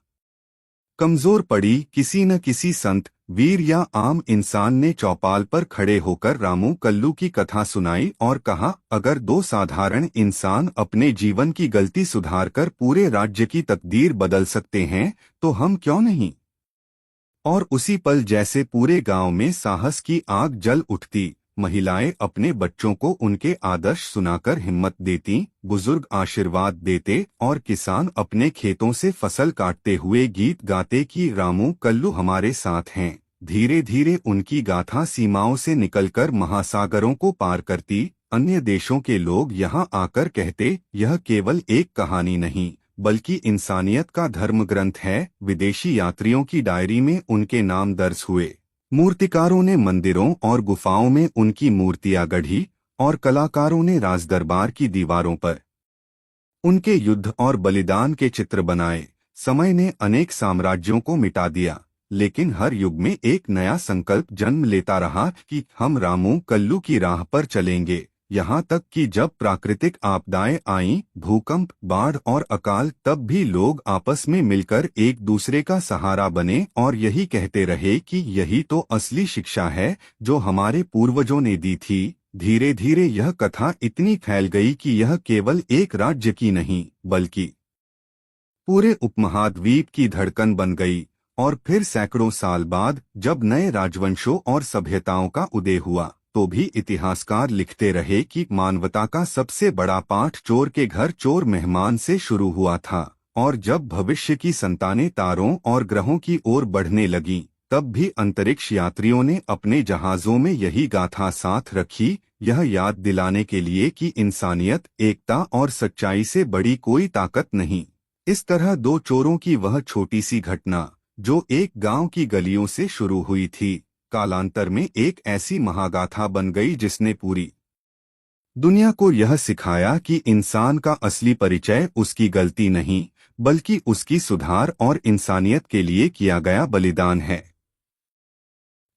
कमजोर पड़ी, किसी न किसी संत, वीर या आम इंसान ने चौपाल पर खड़े होकर रामू कल्लू की कथा सुनाई और कहा, अगर दो साधारण इंसान अपने जीवन की गलती सुधारकर पूरे राज्य की तकदीर बदल सकते हैं, तो हम क्यों नहीं। और उसी पल जैसे पूरे गांव में साहस की आग जल उठती। महिलाएं अपने बच्चों को उनके आदर्श सुनाकर हिम्मत देती, बुजुर्ग आशीर्वाद देते और किसान अपने खेतों से फसल काटते हुए गीत गाते कि रामू कल्लू हमारे साथ हैं। धीरे धीरे उनकी गाथा सीमाओं से निकलकर महासागरों को पार करती। अन्य देशों के लोग यहाँ आकर कहते, यह केवल एक कहानी नहीं, बल्कि इंसानियत का धर्म ग्रंथ है। विदेशी यात्रियों की डायरी में उनके नाम दर्ज हुए, मूर्तिकारों ने मंदिरों और गुफाओं में उनकी मूर्तियां गढ़ी, और कलाकारों ने राजदरबार की दीवारों पर उनके युद्ध और बलिदान के चित्र बनाए। समय ने अनेक साम्राज्यों को मिटा दिया, लेकिन हर युग में एक नया संकल्प जन्म लेता रहा कि हम रामू कल्लू की राह पर चलेंगे। यहाँ तक कि जब प्राकृतिक आपदाएं आईं, भूकंप, बाढ़ और अकाल, तब भी लोग आपस में मिलकर एक दूसरे का सहारा बने और यही कहते रहे कि यही तो असली शिक्षा है जो हमारे पूर्वजों ने दी थी। धीरे धीरे यह कथा इतनी फैल गई कि यह केवल एक राज्य की नहीं, बल्कि पूरे उपमहाद्वीप की धड़कन बन गई। और फिर सैकड़ों साल बाद जब नए राजवंशों और सभ्यताओं का उदय हुआ, तो भी इतिहासकार लिखते रहे कि मानवता का सबसे बड़ा पाठ चोर के घर चोर मेहमान से शुरू हुआ था। और जब भविष्य की संतानें तारों और ग्रहों की ओर बढ़ने लगीं, तब भी अंतरिक्ष यात्रियों ने अपने जहाजों में यही गाथा साथ रखी, यह याद दिलाने के लिए कि इंसानियत, एकता और सच्चाई से बड़ी कोई ताकत नहीं। इस तरह दो चोरों की वह छोटी सी घटना, जो एक गांव की गलियों से शुरू हुई थी, कालांतर में एक ऐसी महागाथा बन गई जिसने पूरी दुनिया को यह सिखाया कि इंसान का असली परिचय उसकी गलती नहीं, बल्कि उसकी सुधार और इंसानियत के लिए किया गया बलिदान है।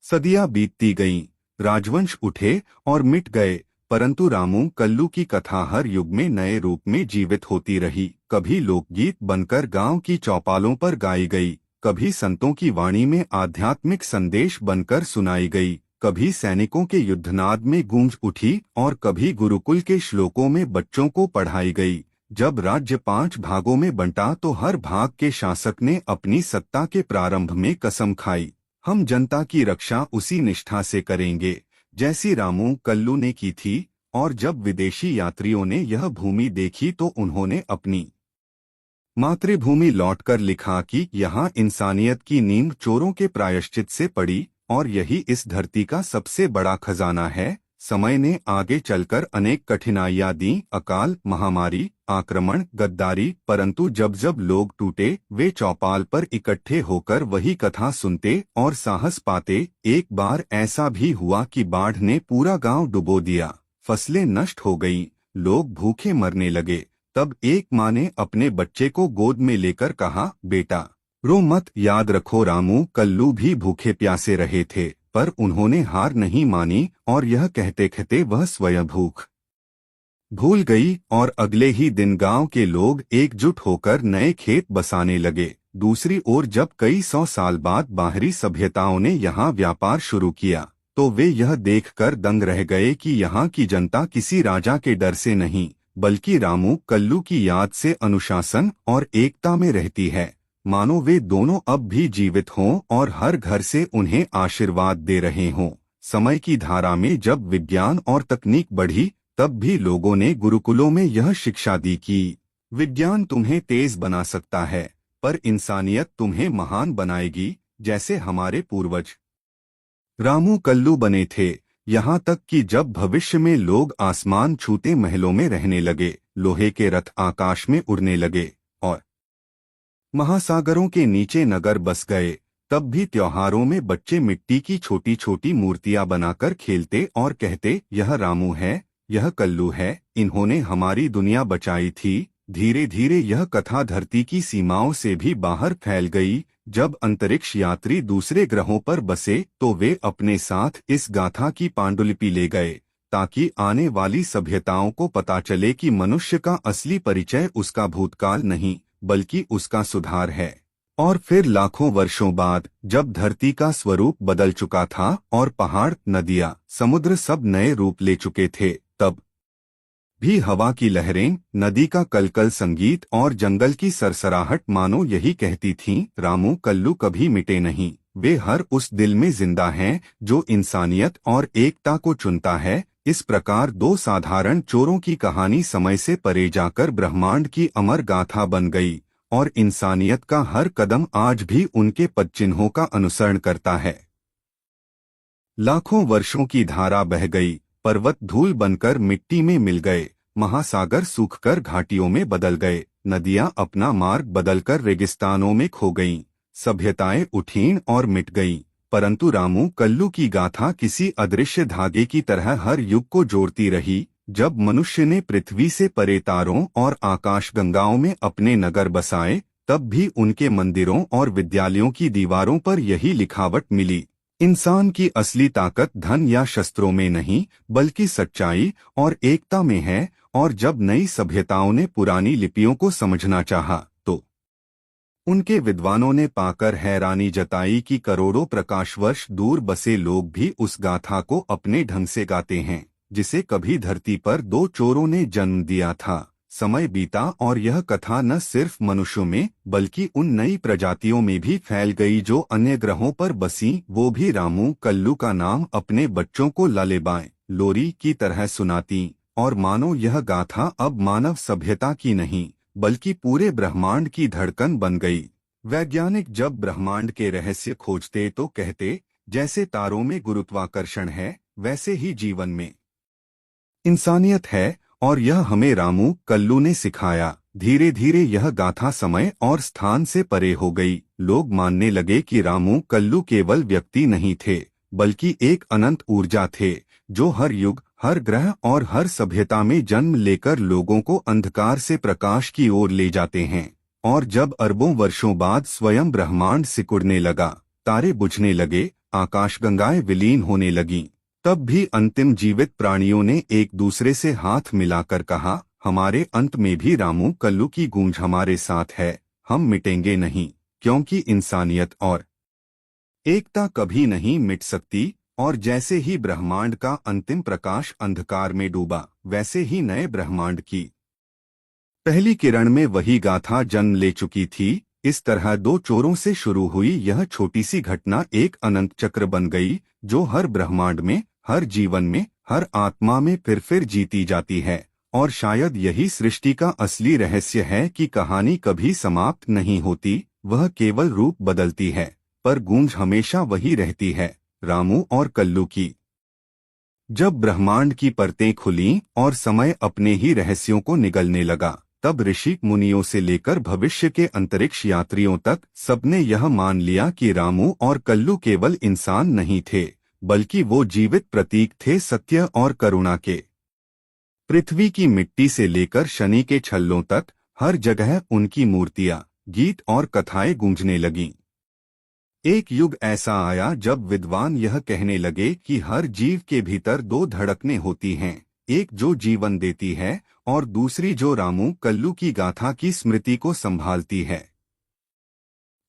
सदियां बीतती गईं, राजवंश उठे और मिट गए, परंतु रामू कल्लू की कथा हर युग में नए रूप में जीवित होती रही। कभी लोकगीत बनकर गांव की चौपालों पर गाई गई, कभी संतों की वाणी में आध्यात्मिक संदेश बनकर सुनाई गई, कभी सैनिकों के युद्धनाद में गूंज उठी और कभी गुरुकुल के श्लोकों में बच्चों को पढ़ाई गई। जब राज्य 5 भागों में बंटा तो हर भाग के शासक ने अपनी सत्ता के प्रारंभ में कसम खाई, हम जनता की रक्षा उसी निष्ठा से करेंगे जैसी रामू कल्लू ने की थी। और जब विदेशी यात्रियों ने यह भूमि देखी तो उन्होंने अपनी मातृभूमि लौटकर लिखा कि यहाँ इंसानियत की नींव चोरों के प्रायश्चित से पड़ी और यही इस धरती का सबसे बड़ा खजाना है। समय ने आगे चलकर अनेक कठिनाइयां दी, अकाल, महामारी, आक्रमण, गद्दारी, परंतु जब जब लोग टूटे वे चौपाल पर इकट्ठे होकर वही कथा सुनते और साहस पाते। एक बार ऐसा भी हुआ कि बाढ़ ने पूरा गांव डुबो दिया, फसलें नष्ट हो गईं, लोग भूखे मरने लगे। तब एक माँ ने अपने बच्चे को गोद में लेकर कहा, बेटा रो मत, याद रखो रामू कल्लू भी भूखे प्यासे रहे थे, पर उन्होंने हार नहीं मानी और यह कहते कहते वह स्वयं भूख भूल गई और अगले ही दिन गांव के लोग एकजुट होकर नए खेत बसाने लगे। दूसरी ओर जब कई 100 साल बाद बाहरी सभ्यताओं ने यहाँ व्यापार शुरू किया तो वे यह देखकर दंग रह गए कि यहाँ की जनता किसी राजा के डर से नहीं बल्कि रामू कल्लू की याद से अनुशासन और एकता में रहती है, मानो वे दोनों अब भी जीवित हों और हर घर से उन्हें आशीर्वाद दे रहे हों। समय की धारा में जब विज्ञान और तकनीक बढ़ी तब भी लोगों ने गुरुकुलों में यह शिक्षा दी कि विज्ञान तुम्हें तेज बना सकता है पर इंसानियत तुम्हें महान बनाएगी, जैसे हमारे पूर्वज रामू कल्लू बने थे। यहाँ तक कि जब भविष्य में लोग आसमान छूते महलों में रहने लगे, लोहे के रथ आकाश में उड़ने लगे और महासागरों के नीचे नगर बस गए, तब भी त्योहारों में बच्चे मिट्टी की छोटी छोटी मूर्तियां बनाकर खेलते और कहते, यह रामू है, यह कल्लू है, इन्होंने हमारी दुनिया बचाई थी। धीरे धीरे यह कथा धरती की सीमाओं से भी बाहर फैल गई। जब अंतरिक्ष यात्री दूसरे ग्रहों पर बसे तो वे अपने साथ इस गाथा की पांडुलिपि ले गए ताकि आने वाली सभ्यताओं को पता चले कि मनुष्य का असली परिचय उसका भूतकाल नहीं बल्कि उसका सुधार है। और फिर लाखों वर्षों बाद जब धरती का स्वरूप बदल चुका था और पहाड़, नदियाँ, समुद्र सब नए रूप ले चुके थे, तब भी हवा की लहरें, नदी का कलकल संगीत और जंगल की सरसराहट मानो यही कहती थीं, रामू कल्लू कभी मिटे नहीं, वे हर उस दिल में जिंदा हैं जो इंसानियत और एकता को चुनता है। इस प्रकार दो साधारण चोरों की कहानी समय से परे जाकर ब्रह्मांड की अमर गाथा बन गई और इंसानियत का हर कदम आज भी उनके पदचिन्हों का अनुसरण करता है। लाखों वर्षों की धारा बह गई, पर्वत धूल बनकर मिट्टी में मिल गए, महासागर सूखकर घाटियों में बदल गए, नदियां अपना मार्ग बदलकर रेगिस्तानों में खो गईं, सभ्यताएं उठीं और मिट गईं, परंतु रामू कल्लू की गाथा किसी अदृश्य धागे की तरह हर युग को जोड़ती रही। जब मनुष्य ने पृथ्वी से परे तारों और आकाश गंगाओं में अपने नगर बसाए तब भी उनके मंदिरों और विद्यालयों की दीवारों पर यही लिखावट मिली, इंसान की असली ताकत धन या शस्त्रों में नहीं बल्कि सच्चाई और एकता में है। और जब नई सभ्यताओं ने पुरानी लिपियों को समझना चाहा तो उनके विद्वानों ने पाकर हैरानी जताई कि करोड़ों प्रकाश वर्ष दूर बसे लोग भी उस गाथा को अपने ढंग से गाते हैं जिसे कभी धरती पर दो चोरों ने जन्म दिया था। समय बीता और यह कथा न सिर्फ मनुष्यों में बल्कि उन नई प्रजातियों में भी फैल गई जो अन्य ग्रहों पर बसी। वो भी रामू कल्लू का नाम अपने बच्चों को लालेबाएं, लोरी की तरह सुनाती और मानो यह गाथा अब मानव सभ्यता की नहीं बल्कि पूरे ब्रह्मांड की धड़कन बन गई। वैज्ञानिक जब ब्रह्मांड के रहस्य खोजते तो कहते, जैसे तारों में गुरुत्वाकर्षण है वैसे ही जीवन में इंसानियत है, और यह हमें रामू कल्लू ने सिखाया। धीरे धीरे यह गाथा समय और स्थान से परे हो गई। लोग मानने लगे कि रामू कल्लू केवल व्यक्ति नहीं थे बल्कि एक अनंत ऊर्जा थे जो हर युग, हर ग्रह और हर सभ्यता में जन्म लेकर लोगों को अंधकार से प्रकाश की ओर ले जाते हैं। और जब अरबों वर्षों बाद स्वयं ब्रह्मांड सिकुड़ने लगा, तारे बुझने लगे, आकाशगंगाएं विलीन होने लगीं, तब भी अंतिम जीवित प्राणियों ने एक दूसरे से हाथ मिलाकर कहा, हमारे अंत में भी रामू कल्लू की गूंज हमारे साथ है, हम मिटेंगे नहीं, क्योंकि इंसानियत और एकता कभी नहीं मिट सकती। और जैसे ही ब्रह्मांड का अंतिम प्रकाश अंधकार में डूबा, वैसे ही नए ब्रह्मांड की पहली किरण में वही गाथा जन्म ले चुकी थी। इस तरह दो चोरों से शुरू हुई यह छोटी सी घटना एक अनंत चक्र बन गई जो हर ब्रह्मांड में, हर जीवन में, हर आत्मा में फिर जीती जाती है। और शायद यही सृष्टि का असली रहस्य है कि कहानी कभी समाप्त नहीं होती, वह केवल रूप बदलती है, पर गूंज हमेशा वही रहती है, रामू और कल्लू की। जब ब्रह्मांड की परतें खुलीं और समय अपने ही रहस्यों को निगलने लगा, तब ऋषि मुनियों से लेकर भविष्य के अंतरिक्ष यात्रियों तक सबने यह मान लिया कि रामू और कल्लू केवल इंसान नहीं थे, बल्कि वो जीवित प्रतीक थे सत्य और करुणा के। पृथ्वी की मिट्टी से लेकर शनि के छल्लों तक हर जगह उनकी मूर्तियां, गीत और कथाएं गूंजने लगीं। एक युग ऐसा आया जब विद्वान यह कहने लगे कि हर जीव के भीतर दो धड़कनें होती हैं, एक जो जीवन देती है और दूसरी जो रामू कल्लू की गाथा की स्मृति को संभालती है।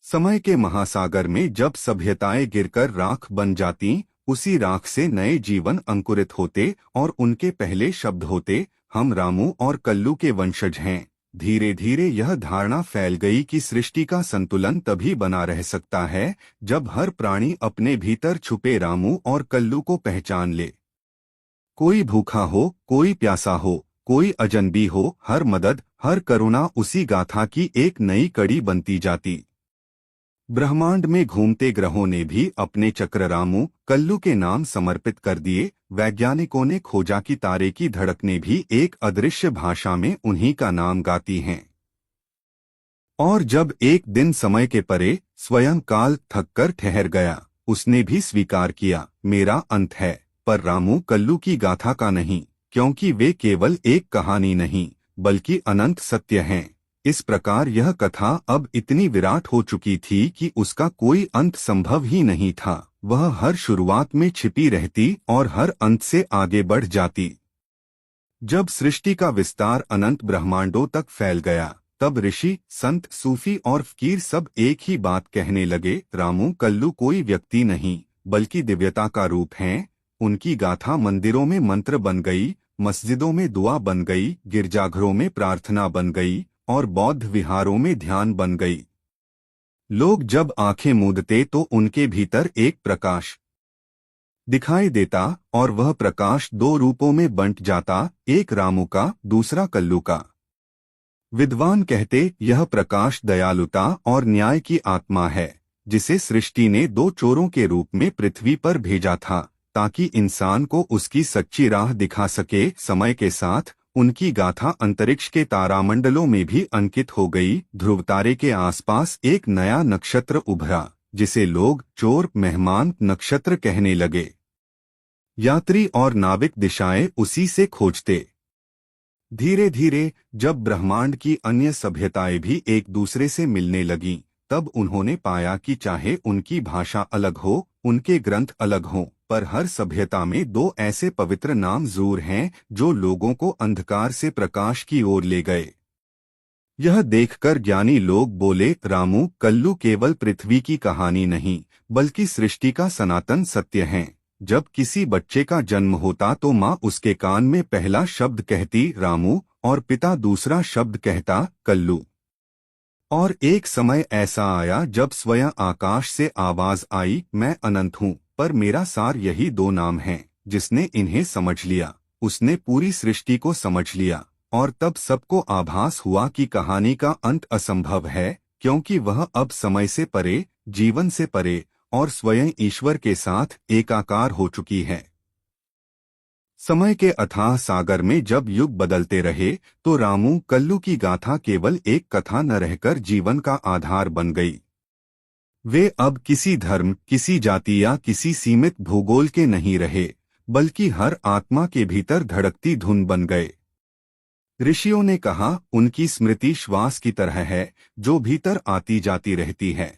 समय के महासागर में जब सभ्यताएं गिरकर राख बन जाती, उसी राख से नए जीवन अंकुरित होते और उनके पहले शब्द होते, हम रामू और कल्लू के वंशज हैं। धीरे धीरे यह धारणा फैल गई कि सृष्टि का संतुलन तभी बना रह सकता है जब हर प्राणी अपने भीतर छुपे रामू और कल्लू को पहचान ले। कोई भूखा हो, कोई प्यासा हो, कोई अजनबी हो, हर मदद, हर करुणा उसी गाथा की एक नई कड़ी बनती जाती। ब्रह्मांड में घूमते ग्रहों ने भी अपने चक्र रामू कल्लू के नाम समर्पित कर दिए। वैज्ञानिकों ने खोजा कि तारे की धड़कनें भी एक अदृश्य भाषा में उन्हीं का नाम गाती हैं। और जब एक दिन समय के परे स्वयं काल थककर ठहर गया, उसने भी स्वीकार किया, मेरा अंत है, पर रामू कल्लू की गाथा का नहीं, क्योंकि वे केवल एक कहानी नहीं, बल्कि अनंत सत्य हैं। इस प्रकार यह कथा अब इतनी विराट हो चुकी थी कि उसका कोई अंत संभव ही नहीं था। वह हर शुरुआत में छिपी रहती और हर अंत से आगे बढ़ जाती। जब सृष्टि का विस्तार अनंत ब्रह्मांडों तक फैल गया, तब ऋषि, संत, सूफी और फकीर सब एक ही बात कहने लगे, रामू कल्लू कोई व्यक्ति नहीं, बल्कि दिव्यता का रूप हैं। उनकी गाथा मंदिरों में मंत्र बन गई, मस्जिदों में दुआ बन गई, गिरजाघरों में प्रार्थना बन गई और बौद्ध विहारों में ध्यान बन गई। लोग जब आंखें मूंदते तो उनके भीतर एक प्रकाश दिखाई देता और वह प्रकाश दो रूपों में बंट जाता, एक रामू का, दूसरा कल्लू का। विद्वान कहते, यह प्रकाश दयालुता और न्याय की आत्मा है, जिसे सृष्टि ने दो चोरों के रूप में पृथ्वी पर भेजा था, ताकि इंसान को उसकी सच्ची राह दिखा सके। समय के साथ उनकी गाथा अंतरिक्ष के तारामंडलों में भी अंकित हो गई। ध्रुव तारे के आसपास एक नया नक्षत्र उभरा, जिसे लोग चोर मेहमान नक्षत्र कहने लगे। यात्री और नाविक दिशाएं उसी से खोजते। धीरे धीरे जब ब्रह्मांड की अन्य सभ्यताएं भी एक दूसरे से मिलने लगीं, तब उन्होंने पाया कि चाहे उनकी भाषा अलग हो, उनके ग्रंथ अलग हों, पर हर सभ्यता में दो ऐसे पवित्र नाम जरूर हैं जो लोगों को अंधकार से प्रकाश की ओर ले गए। यह देखकर ज्ञानी लोग बोले, रामू कल्लू केवल पृथ्वी की कहानी नहीं, बल्कि सृष्टि का सनातन सत्य है। जब किसी बच्चे का जन्म होता तो माँ उसके कान में पहला शब्द कहती रामू और पिता दूसरा शब्द कहता कल्लू। और एक समय ऐसा आया जब स्वयं आकाश से आवाज आई, मैं अनंत हूँ, पर मेरा सार यही दो नाम हैं। जिसने इन्हें समझ लिया, उसने पूरी सृष्टि को समझ लिया। और तब सबको आभास हुआ कि कहानी का अंत असंभव है, क्योंकि वह अब समय से परे, जीवन से परे और स्वयं ईश्वर के साथ एकाकार हो चुकी है। समय के अथाह सागर में जब युग बदलते रहे, तो रामू कल्लू की गाथा केवल एक कथा न रहकर जीवन का आधार बन गई। वे अब किसी धर्म, किसी जाति या किसी सीमित भूगोल के नहीं रहे, बल्कि हर आत्मा के भीतर धड़कती धुन बन गए। ऋषियों ने कहा, उनकी स्मृति श्वास की तरह है, जो भीतर आती जाती रहती है।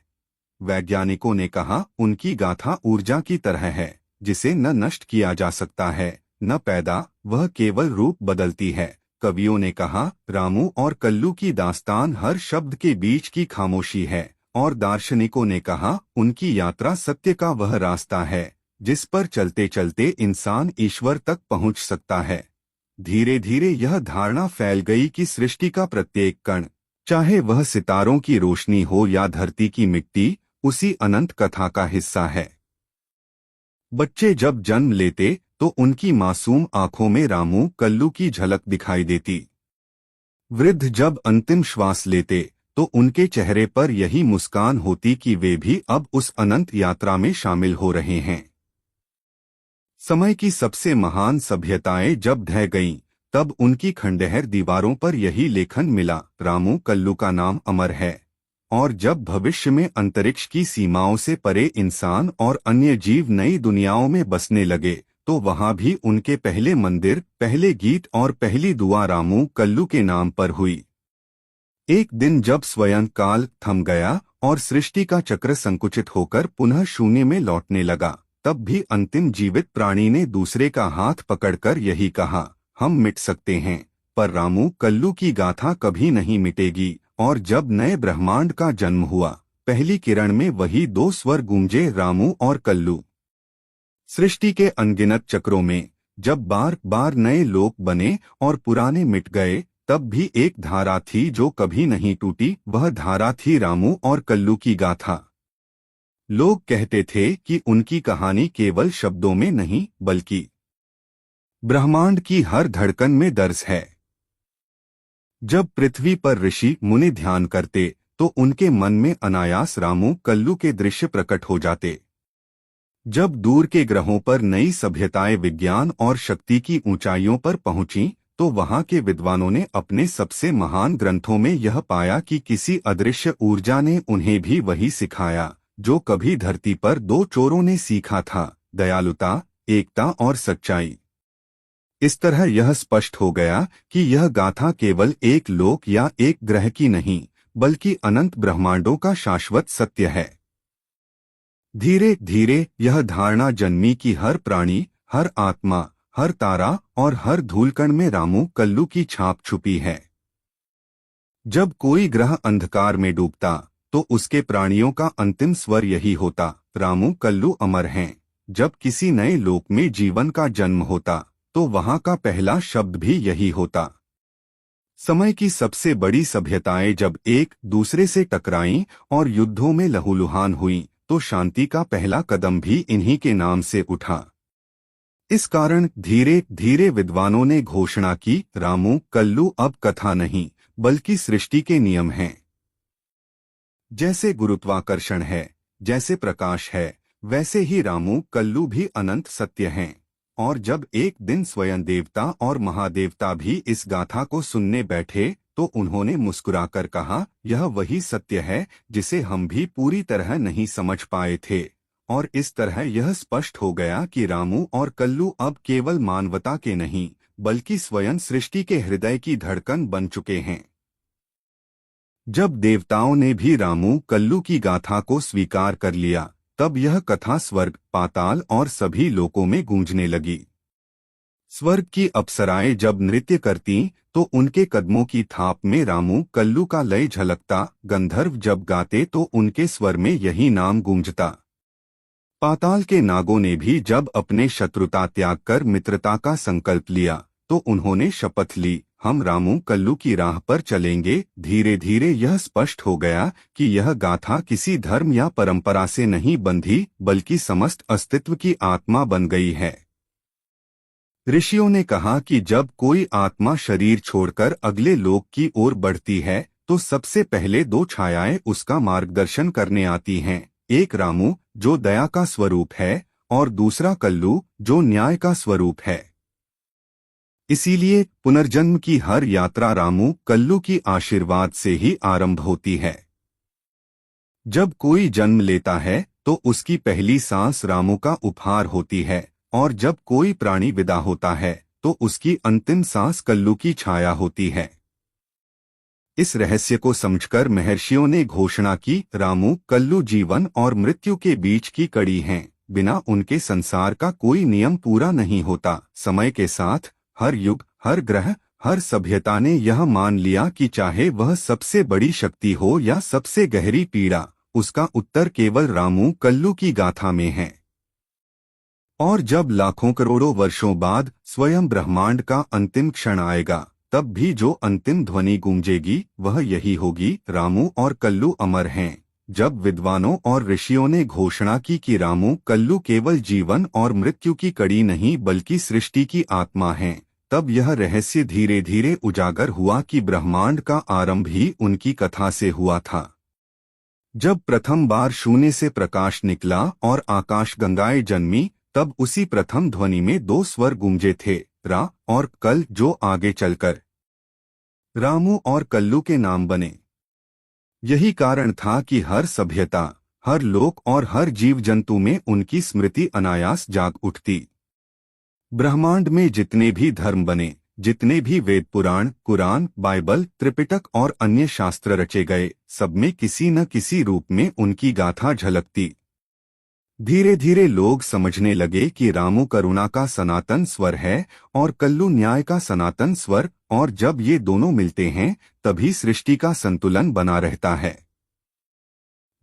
वैज्ञानिकों ने कहा, उनकी गाथा ऊर्जा की तरह है, जिसे न नष्ट किया जा सकता है, न पैदा, वह केवल रूप बदलती है। कवियों ने कहा, रामू और कल्लू की दास्तान हर शब्द के बीच की खामोशी है। और दार्शनिकों ने कहा, उनकी यात्रा सत्य का वह रास्ता है, जिस पर चलते चलते इंसान ईश्वर तक पहुंच सकता है। धीरे धीरे यह धारणा फैल गई कि सृष्टि का प्रत्येक कण, चाहे वह सितारों की रोशनी हो या धरती की मिट्टी, उसी अनंत कथा का हिस्सा है। बच्चे जब जन्म लेते तो उनकी मासूम आंखों में रामू कल्लू की झलक दिखाई देती। वृद्ध जब अंतिम श्वास लेते तो उनके चेहरे पर यही मुस्कान होती कि वे भी अब उस अनंत यात्रा में शामिल हो रहे हैं। समय की सबसे महान सभ्यताएं जब ढह गईं, तब उनकी खंडहर दीवारों पर यही लेखन मिला, रामू कल्लू का नाम अमर है। और जब भविष्य में अंतरिक्ष की सीमाओं से परे इंसान और अन्य जीव नई दुनियाओं में बसने लगे, तो वहां भी उनके पहले मंदिर, पहले गीत और पहली दुआ रामू कल्लू के नाम पर हुई। एक दिन जब स्वयं काल थम गया और सृष्टि का चक्र संकुचित होकर पुनः शून्य में लौटने लगा, तब भी अंतिम जीवित प्राणी ने दूसरे का हाथ पकड़कर यही कहा, हम मिट सकते हैं, पर रामू कल्लू की गाथा कभी नहीं मिटेगी। और जब नए ब्रह्मांड का जन्म हुआ, पहली किरण में वही दो स्वर गूंजे, रामू और कल्लू। सृष्टि के अनगिनत चक्रों में जब बार बार नए लोक बने और पुराने मिट गए, तब भी एक धारा थी जो कभी नहीं टूटी। वह धारा थी रामू और कल्लू की गाथा। लोग कहते थे कि उनकी कहानी केवल शब्दों में नहीं, बल्कि ब्रह्मांड की हर धड़कन में दर्ज है। जब पृथ्वी पर ऋषि मुनि ध्यान करते, तो उनके मन में अनायास रामू कल्लू के दृश्य प्रकट हो जाते। जब दूर के ग्रहों पर नई सभ्यताएं विज्ञान और शक्ति की ऊंचाइयों पर पहुंची, तो वहां के विद्वानों ने अपने सबसे महान ग्रंथों में यह पाया कि किसी अदृश्य ऊर्जा ने उन्हें भी वही सिखाया जो कभी धरती पर दो चोरों ने सीखा था, दयालुता, एकता और सच्चाई। इस तरह यह स्पष्ट हो गया कि यह गाथा केवल एक लोक या एक ग्रह की नहीं, बल्कि अनंत ब्रह्मांडों का शाश्वत सत्य है। धीरे धीरे यह धारणा जन्मी कि हर प्राणी, हर आत्मा, हर तारा और हर धूलकण में रामू कल्लू की छाप छुपी है। जब कोई ग्रह अंधकार में डूबता, तो उसके प्राणियों का अंतिम स्वर यही होता, रामू कल्लू अमर हैं। जब किसी नए लोक में जीवन का जन्म होता, तो वहां का पहला शब्द भी यही होता। समय की सबसे बड़ी सभ्यताएं जब एक दूसरे से टकराईं और युद्धों में लहूलुहान हुईं, तो शांति का पहला कदम भी इन्हीं के नाम से उठा। इस कारण धीरे धीरे विद्वानों ने घोषणा की, रामू कल्लू अब कथा नहीं, बल्कि सृष्टि के नियम हैं। जैसे गुरुत्वाकर्षण है, जैसे प्रकाश है, वैसे ही रामू कल्लू भी अनंत सत्य हैं। और जब एक दिन स्वयं देवता और महादेवता भी इस गाथा को सुनने बैठे, तो उन्होंने मुस्कुराकर कहा, यह वही सत्य है जिसे हम भी पूरी तरह नहीं समझ पाए थे। और इस तरह यह स्पष्ट हो गया कि रामू और कल्लू अब केवल मानवता के नहीं, बल्कि स्वयं सृष्टि के हृदय की धड़कन बन चुके हैं। जब देवताओं ने भी रामू कल्लू की गाथा को स्वीकार कर लिया, तब यह कथा स्वर्ग, पाताल और सभी लोकों में गूंजने लगी। स्वर्ग की अप्सराएं जब नृत्य करतीं, तो उनके कदमों की थाप में रामू कल्लू का लय झलकता। गंधर्व जब गाते, तो उनके स्वर में यही नाम गूंजता। पाताल के नागों ने भी जब अपने शत्रुता त्याग कर मित्रता का संकल्प लिया, तो उन्होंने शपथ ली, हम रामू कल्लू की राह पर चलेंगे। धीरे धीरे यह स्पष्ट हो गया कि यह गाथा किसी धर्म या परंपरा से नहीं बंधी, बल्कि समस्त अस्तित्व की आत्मा बन गई है। ऋषियों ने कहा कि जब कोई आत्मा शरीर छोड़कर अगले लोक की ओर बढ़ती है, तो सबसे पहले दो छायाएं उसका मार्गदर्शन करने आती हैं, एक रामू जो दया का स्वरूप है, और दूसरा कल्लू जो न्याय का स्वरूप है। इसीलिए पुनर्जन्म की हर यात्रा रामू कल्लू की आशीर्वाद से ही आरंभ होती है। जब कोई जन्म लेता है, तो उसकी पहली सांस रामू का उपहार होती है, और जब कोई प्राणी विदा होता है, तो उसकी अंतिम सांस कल्लू की छाया होती है। इस रहस्य को समझकर महर्षियों ने घोषणा की, रामू कल्लू जीवन और मृत्यु के बीच की कड़ी हैं। बिना उनके संसार का कोई नियम पूरा नहीं होता। समय के साथ हर युग, हर ग्रह, हर सभ्यता ने यह मान लिया कि चाहे वह सबसे बड़ी शक्ति हो या सबसे गहरी पीड़ा, उसका उत्तर केवल रामू कल्लू की गाथा में है। और जब लाखों करोड़ों वर्षों बाद स्वयं ब्रह्मांड का अंतिम क्षण आएगा, तब भी जो अंतिम ध्वनि गूंजेगी वह यही होगी, रामू और कल्लू अमर हैं। जब विद्वानों और ऋषियों ने घोषणा की कि रामू कल्लू केवल जीवन और मृत्यु की कड़ी नहीं बल्कि सृष्टि की आत्मा हैं, तब यह रहस्य धीरे धीरे उजागर हुआ कि ब्रह्मांड का आरंभ ही उनकी कथा से हुआ था। जब प्रथम बार शून्य से प्रकाश निकला और आकाश गंगाएं जन्मी, तब उसी प्रथम ध्वनि में दो स्वर गूंजे थे, रा और कल, जो आगे चलकर रामू और कल्लू के नाम बने। यही कारण था कि हर सभ्यता, हर लोक और हर जीव जंतु में उनकी स्मृति अनायास जाग उठती। ब्रह्मांड में जितने भी धर्म बने, जितने भी वेद पुराण, कुरान, बाइबल, त्रिपिटक और अन्य शास्त्र रचे गए, सब में किसी न किसी रूप में उनकी गाथा झलकती। धीरे धीरे लोग समझने लगे कि रामू करुणा का सनातन स्वर है और कल्लू न्याय का सनातन स्वर, और जब ये दोनों मिलते हैं तभी सृष्टि का संतुलन बना रहता है।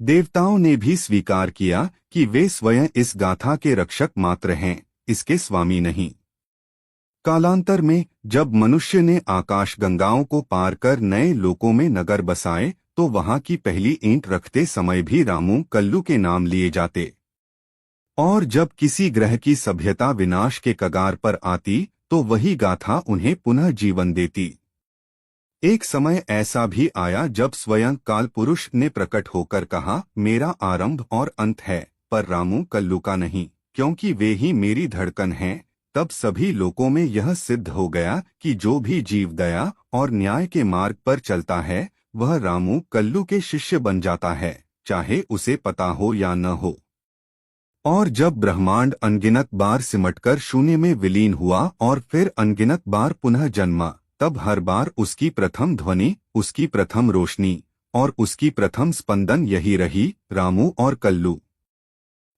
देवताओं ने भी स्वीकार किया कि वे स्वयं इस गाथा के रक्षक मात्र हैं, इसके स्वामी नहीं। कालांतर में जब मनुष्य ने आकाश गंगाओं को पार कर नए लोकों में नगर बसाए, तो वहां की पहली ईंट रखते समय भी रामू कल्लू के नाम लिए जाते। और जब किसी ग्रह की सभ्यता विनाश के कगार पर आती, तो वही गाथा उन्हें पुनः जीवन देती। एक समय ऐसा भी आया जब स्वयं काल पुरुष ने प्रकट होकर कहा, मेरा आरंभ और अंत है, पर रामू कल्लू का नहीं, क्योंकि वे ही मेरी धड़कन हैं। तब सभी लोगों में यह सिद्ध हो गया कि जो भी जीव दया और न्याय के मार्ग पर चलता है, वह रामू कल्लू के शिष्य बन जाता है, चाहे उसे पता हो या न हो। और जब ब्रह्मांड अनगिनत बार सिमटकर शून्य में विलीन हुआ और फिर अनगिनत बार पुनः जन्मा, तब हर बार उसकी प्रथम ध्वनि, उसकी प्रथम रोशनी और उसकी प्रथम स्पंदन यही रही, रामू और कल्लू।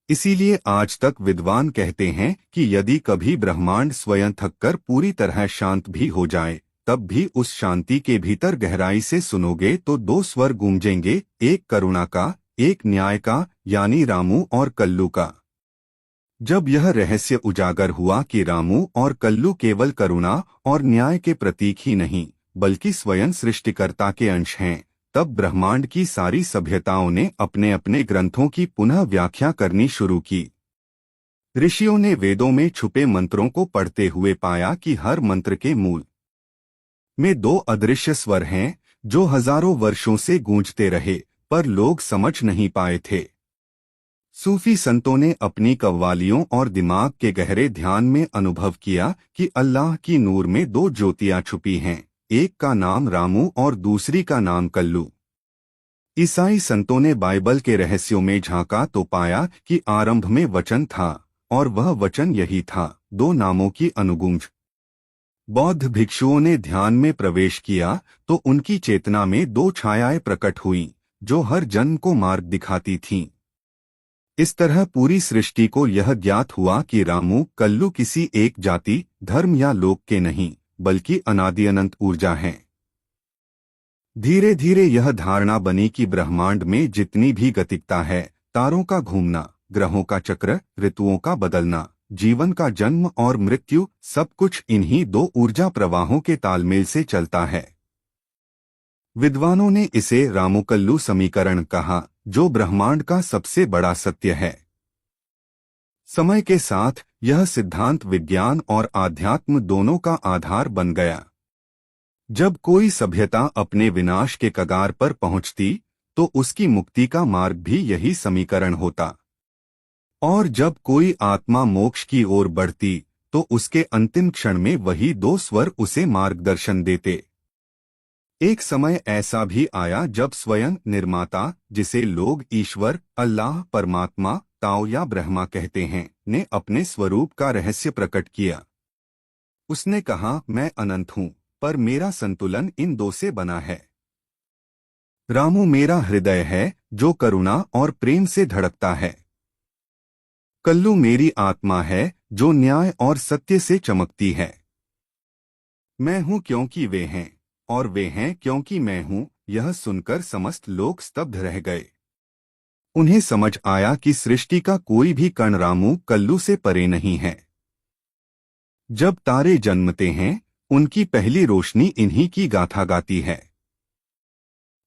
इसीलिए आज तक विद्वान कहते हैं कि यदि कभी ब्रह्मांड स्वयं थककर पूरी तरह शांत भी हो जाए, तब भी उस शांति के भीतर गहराई से सुनोगे तो दो स्वर गूंजेंगे, एक करुणा का, एक न्याय का, यानी रामू और कल्लू का। जब यह रहस्य उजागर हुआ कि रामू और कल्लू केवल करुणा और न्याय के प्रतीक ही नहीं बल्कि स्वयं सृष्टिकर्ता के अंश हैं, तब ब्रह्मांड की सारी सभ्यताओं ने अपने अपने ग्रंथों की पुनः व्याख्या करनी शुरू की। ऋषियों ने वेदों में छुपे मंत्रों को पढ़ते हुए पाया कि हर मंत्र के मूल में दो अदृश्य स्वर हैं, जो हजारों वर्षों से गूंजते रहे, पर लोग समझ नहीं पाए थे। सूफी संतों ने अपनी कव्वालियों और दिमाग के गहरे ध्यान में अनुभव किया कि अल्लाह की नूर में दो ज्योतियां छुपी हैं, एक का नाम रामू और दूसरी का नाम कल्लू। ईसाई संतों ने बाइबल के रहस्यों में झांका तो पाया कि आरंभ में वचन था और वह वचन यही था, दो नामों की अनुगूंज। बौद्ध भिक्षुओं ने ध्यान में प्रवेश किया तो उनकी चेतना में दो छायाएं प्रकट हुईं, जो हर जन्म को मार्ग दिखाती थीं। इस तरह पूरी सृष्टि को यह ज्ञात हुआ कि रामू कल्लू किसी एक जाति, धर्म या लोक के नहीं बल्कि अनादि अनंत ऊर्जा हैं। धीरे धीरे यह धारणा बनी कि ब्रह्मांड में जितनी भी गतिकता है, तारों का घूमना, ग्रहों का चक्र, ऋतुओं का बदलना, जीवन का जन्म और मृत्यु, सब कुछ इन्हीं दो ऊर्जा प्रवाहों के तालमेल से चलता है। विद्वानों ने इसे रामू-कल्लू समीकरण कहा, जो ब्रह्मांड का सबसे बड़ा सत्य है। समय के साथ यह सिद्धांत विज्ञान और आध्यात्म दोनों का आधार बन गया। जब कोई सभ्यता अपने विनाश के कगार पर पहुंचती, तो उसकी मुक्ति का मार्ग भी यही समीकरण होता। और जब कोई आत्मा मोक्ष की ओर बढ़ती, तो उसके अंतिम क्षण में वही दो स्वर उसे मार्गदर्शन देते। एक समय ऐसा भी आया जब स्वयं निर्माता, जिसे लोग ईश्वर, अल्लाह, परमात्मा, ताओ या ब्रह्मा कहते हैं, ने अपने स्वरूप का रहस्य प्रकट किया। उसने कहा, मैं अनंत हूँ, पर मेरा संतुलन इन दो से बना है। रामू मेरा हृदय है, जो करुणा और प्रेम से धड़कता है। कल्लू मेरी आत्मा है, जो न्याय और सत्य से चमकती है। मैं हूँ क्योंकि वे हैं, और वे हैं क्योंकि मैं हूँ। यह सुनकर समस्त लोग स्तब्ध रह गए। उन्हें समझ आया कि सृष्टि का कोई भी कण रामू कल्लू से परे नहीं है। जब तारे जन्मते हैं, उनकी पहली रोशनी इन्हीं की गाथा गाती है।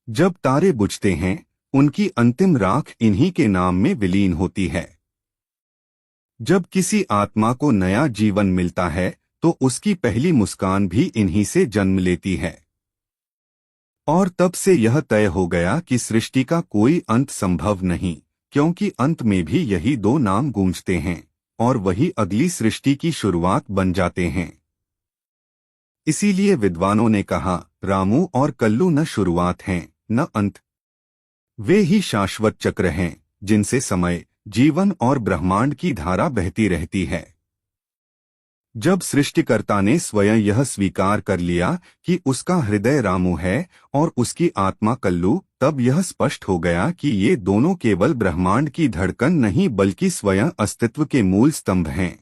जब तारे बुझते हैं, उनकी अंतिम राख इन्हीं के नाम में विलीन होती है। जब किसी आत्मा को नया जीवन मिलता है तो उसकी पहली मुस्कान भी इन्हीं से जन्म लेती है। और तब से यह तय हो गया कि सृष्टि का कोई अंत संभव नहीं, क्योंकि अंत में भी यही दो नाम गूंजते हैं और वही अगली सृष्टि की शुरुआत बन जाते हैं। इसीलिए विद्वानों ने कहा, रामू और कल्लू न शुरुआत हैं न अंत, वे ही शाश्वत चक्र हैं जिनसे समय, जीवन और ब्रह्मांड की धारा बहती रहती है। जब सृष्टिकर्ता ने स्वयं यह स्वीकार कर लिया कि उसका हृदय रामू है और उसकी आत्मा कल्लू, तब यह स्पष्ट हो गया कि ये दोनों केवल ब्रह्मांड की धड़कन नहीं बल्कि स्वयं अस्तित्व के मूल स्तंभ हैं।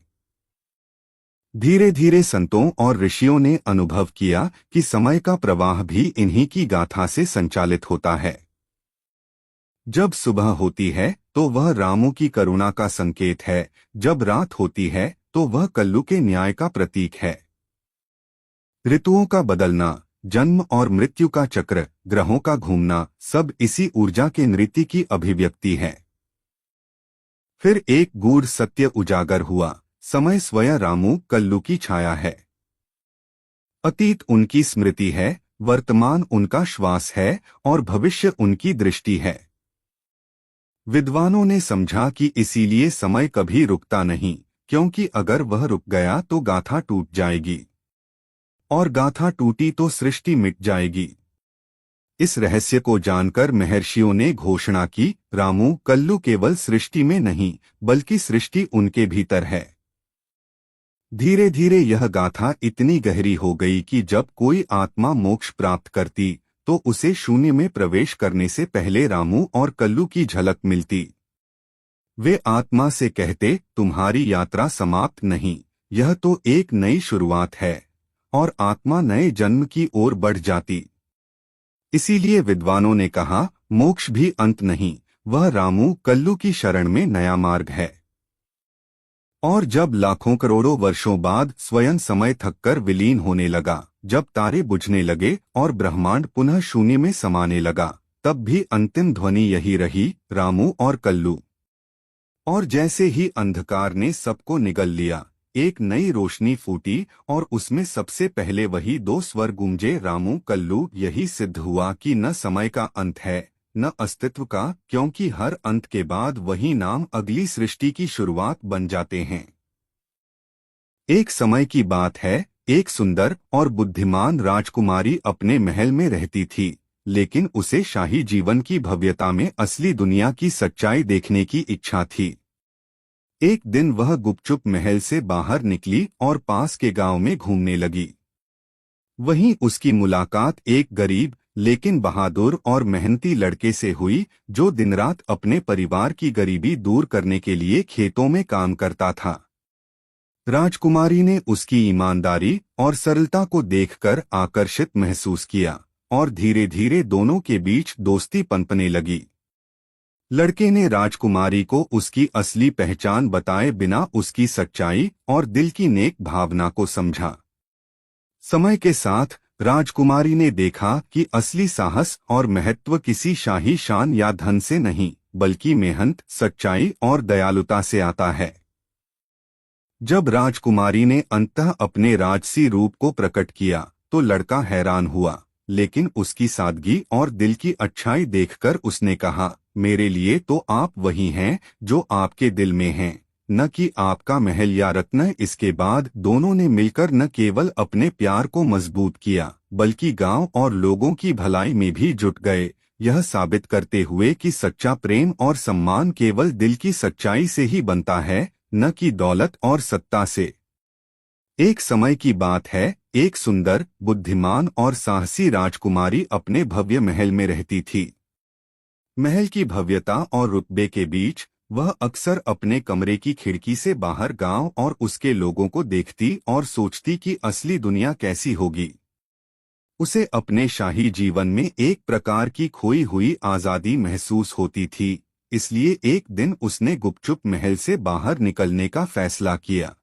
धीरे धीरे संतों और ऋषियों ने अनुभव किया कि समय का प्रवाह भी इन्हीं की गाथा से संचालित होता है। जब सुबह होती है तो वह रामू की करुणा का संकेत है, जब रात होती है तो वह कल्लू के न्याय का प्रतीक है। ऋतुओं का बदलना, जन्म और मृत्यु का चक्र, ग्रहों का घूमना, सब इसी ऊर्जा के नृत्य की अभिव्यक्ति है। फिर एक गूढ़ सत्य उजागर हुआ, समय स्वयं रामू कल्लू की छाया है। अतीत उनकी स्मृति है, वर्तमान उनका श्वास है और भविष्य उनकी दृष्टि है। विद्वानों ने समझा कि इसीलिए समय कभी रुकता नहीं, क्योंकि अगर वह रुक गया तो गाथा टूट जाएगी और गाथा टूटी तो सृष्टि मिट जाएगी। इस रहस्य को जानकर महर्षियों ने घोषणा की, रामू कल्लू केवल सृष्टि में नहीं बल्कि सृष्टि उनके भीतर है। धीरे धीरे यह गाथा इतनी गहरी हो गई कि जब कोई आत्मा मोक्ष प्राप्त करती तो उसे शून्य में प्रवेश करने से पहले रामू और कल्लू की झलक मिलती। वे आत्मा से कहते, तुम्हारी यात्रा समाप्त नहीं, यह तो एक नई शुरुआत है, और आत्मा नए जन्म की ओर बढ़ जाती। इसीलिए विद्वानों ने कहा, मोक्ष भी अंत नहीं, वह रामू कल्लू की शरण में नया मार्ग है। और जब लाखों करोड़ों वर्षों बाद स्वयं समय थककर विलीन होने लगा, जब तारे बुझने लगे और ब्रह्मांड पुनः शून्य में समाने लगा, तब भी अंतिम ध्वनि यही रही, रामू और कल्लू। और जैसे ही अंधकार ने सबको निगल लिया, एक नई रोशनी फूटी और उसमें सबसे पहले वही दो स्वर गूंजे, रामू कल्लू। यही सिद्ध हुआ कि न समय का अंत है न अस्तित्व का, क्योंकि हर अंत के बाद वही नाम अगली सृष्टि की शुरुआत बन जाते हैं। एक समय की बात है, एक सुंदर और बुद्धिमान राजकुमारी अपने महल में रहती थी, लेकिन उसे शाही जीवन की भव्यता में असली दुनिया की सच्चाई देखने की इच्छा थी। एक दिन वह गुपचुप महल से बाहर निकली और पास के गांव में घूमने लगी। वहीं उसकी मुलाकात एक गरीब लेकिन बहादुर और मेहनती लड़के से हुई, जो दिन रात अपने परिवार की गरीबी दूर करने के लिए खेतों में काम करता था। राजकुमारी ने उसकी ईमानदारी और सरलता को देखकर आकर्षित महसूस किया और धीरे धीरे दोनों के बीच दोस्ती पनपने लगी। लड़के ने राजकुमारी को उसकी असली पहचान बताए बिना उसकी सच्चाई और दिल की नेक भावना को समझा। समय के साथ राजकुमारी ने देखा कि असली साहस और महत्व किसी शाही शान या धन से नहीं बल्कि मेहनत, सच्चाई और दयालुता से आता है। जब राजकुमारी ने अंततः अपने राजसी रूप को प्रकट किया तो लड़का हैरान हुआ, लेकिन उसकी सादगी और दिल की अच्छाई देखकर उसने कहा, मेरे लिए तो आप वही हैं जो आपके दिल में हैं, न कि आपका महल या रत्न। इसके बाद दोनों ने मिलकर न केवल अपने प्यार को मजबूत किया बल्कि गांव और लोगों की भलाई में भी जुट गए, यह साबित करते हुए कि सच्चा प्रेम और सम्मान केवल दिल की सच्चाई से ही बनता है, न कि दौलत और सत्ता से। एक समय की बात है, एक सुंदर, बुद्धिमान और साहसी राजकुमारी अपने भव्य महल में रहती थी। महल की भव्यता और रुतबे के बीच वह अक्सर अपने कमरे की खिड़की से बाहर गांव और उसके लोगों को देखती और सोचती कि असली दुनिया कैसी होगी। उसे अपने शाही जीवन में एक प्रकार की खोई हुई आज़ादी महसूस होती थी, इसलिए एक दिन उसने गुपचुप महल से बाहर निकलने का फैसला किया।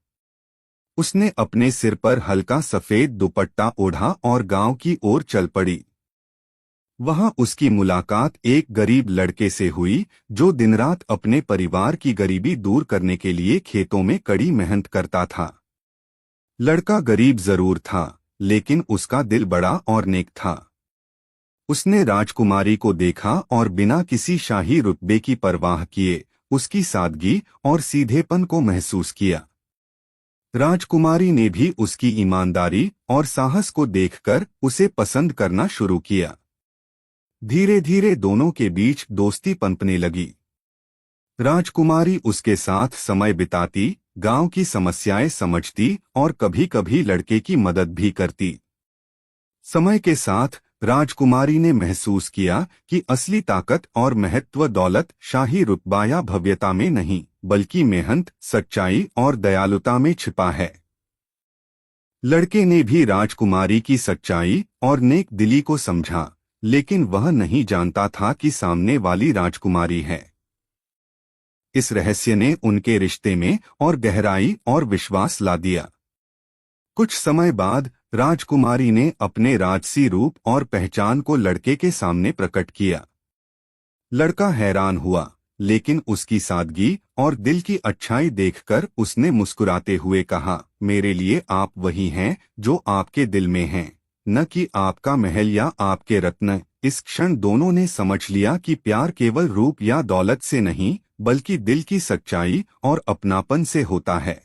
उसने अपने सिर पर हल्का सफेद दुपट्टा ओढ़ा और गांव की ओर चल पड़ी। वहां उसकी मुलाकात एक गरीब लड़के से हुई जो दिन रात अपने परिवार की गरीबी दूर करने के लिए खेतों में कड़ी मेहनत करता था। लड़का गरीब जरूर था, लेकिन उसका दिल बड़ा और नेक था। उसने राजकुमारी को देखा और बिना किसी शाही रुतबे की परवाह किए उसकी सादगी और सीधेपन को महसूस किया। राजकुमारी ने भी उसकी ईमानदारी और साहस को देखकर उसे पसंद करना शुरू किया। धीरे धीरे दोनों के बीच दोस्ती पनपने लगी। राजकुमारी उसके साथ समय बिताती, गांव की समस्याएं समझती और कभी-कभी लड़के की मदद भी करती। समय के साथ राजकुमारी ने महसूस किया कि असली ताकत और महत्व दौलत, शाही रुतबा या भव्यता में नहीं, बल्कि मेहनत, सच्चाई और दयालुता में छिपा है। लड़के ने भी राजकुमारी की सच्चाई और नेक दिली को समझा, लेकिन वह नहीं जानता था कि सामने वाली राजकुमारी है। इस रहस्य ने उनके रिश्ते में और गहराई और विश्वास ला दिया। कुछ समय बाद राजकुमारी ने अपने राजसी रूप और पहचान को लड़के के सामने प्रकट किया। लड़का हैरान हुआ, लेकिन उसकी सादगी और दिल की अच्छाई देखकर उसने मुस्कुराते हुए कहा, मेरे लिए आप वही हैं जो आपके दिल में हैं, न कि आपका महल या आपके रत्न। इस क्षण दोनों ने समझ लिया कि प्यार केवल रूप या दौलत से नहीं, बल्कि दिल की सच्चाई और अपनापन से होता है।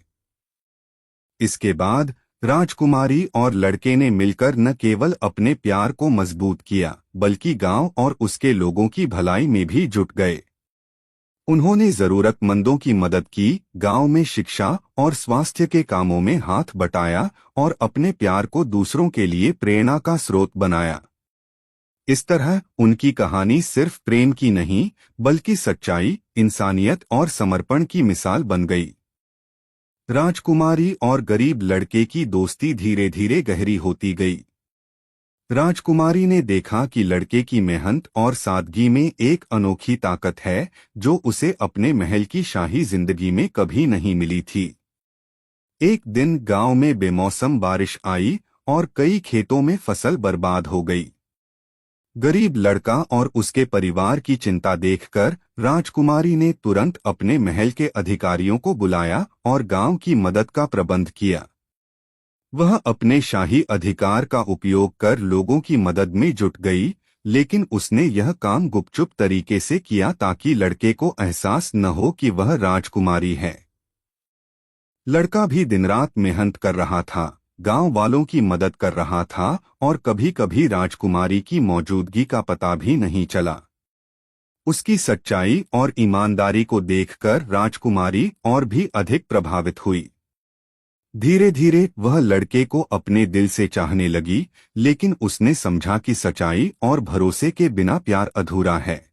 इसके बाद राजकुमारी और लड़के ने मिलकर न केवल अपने प्यार को मजबूत किया, बल्कि गांव और उसके लोगों की भलाई में भी जुट गए। उन्होंने जरूरतमंदों की मदद की, गांव में शिक्षा और स्वास्थ्य के कामों में हाथ बटाया और अपने प्यार को दूसरों के लिए प्रेरणा का स्रोत बनाया। इस तरह उनकी कहानी सिर्फ प्रेम की नहीं, बल्कि सच्चाई, इंसानियत और समर्पण की मिसाल बन गई। राजकुमारी और गरीब लड़के की दोस्ती धीरे धीरे गहरी होती गई। राजकुमारी ने देखा कि लड़के की मेहनत और सादगी में एक अनोखी ताकत है जो उसे अपने महल की शाही जिंदगी में कभी नहीं मिली थी। एक दिन गांव में बेमौसम बारिश आई और कई खेतों में फसल बर्बाद हो गई। गरीब लड़का और उसके परिवार की चिंता देखकर राजकुमारी ने तुरंत अपने महल के अधिकारियों को बुलाया और गांव की मदद का प्रबंध किया। वह अपने शाही अधिकार का उपयोग कर लोगों की मदद में जुट गई, लेकिन उसने यह काम गुपचुप तरीके से किया ताकि लड़के को एहसास न हो कि वह राजकुमारी है। लड़का भी दिन रात मेहनत कर रहा था, गांव वालों की मदद कर रहा था और कभी-कभी राजकुमारी की मौजूदगी का पता भी नहीं चला। उसकी सच्चाई और ईमानदारी को देखकर राजकुमारी और भी अधिक प्रभावित हुई। धीरे धीरे वह लड़के को अपने दिल से चाहने लगी, लेकिन उसने समझा कि सच्चाई और भरोसे के बिना प्यार अधूरा है।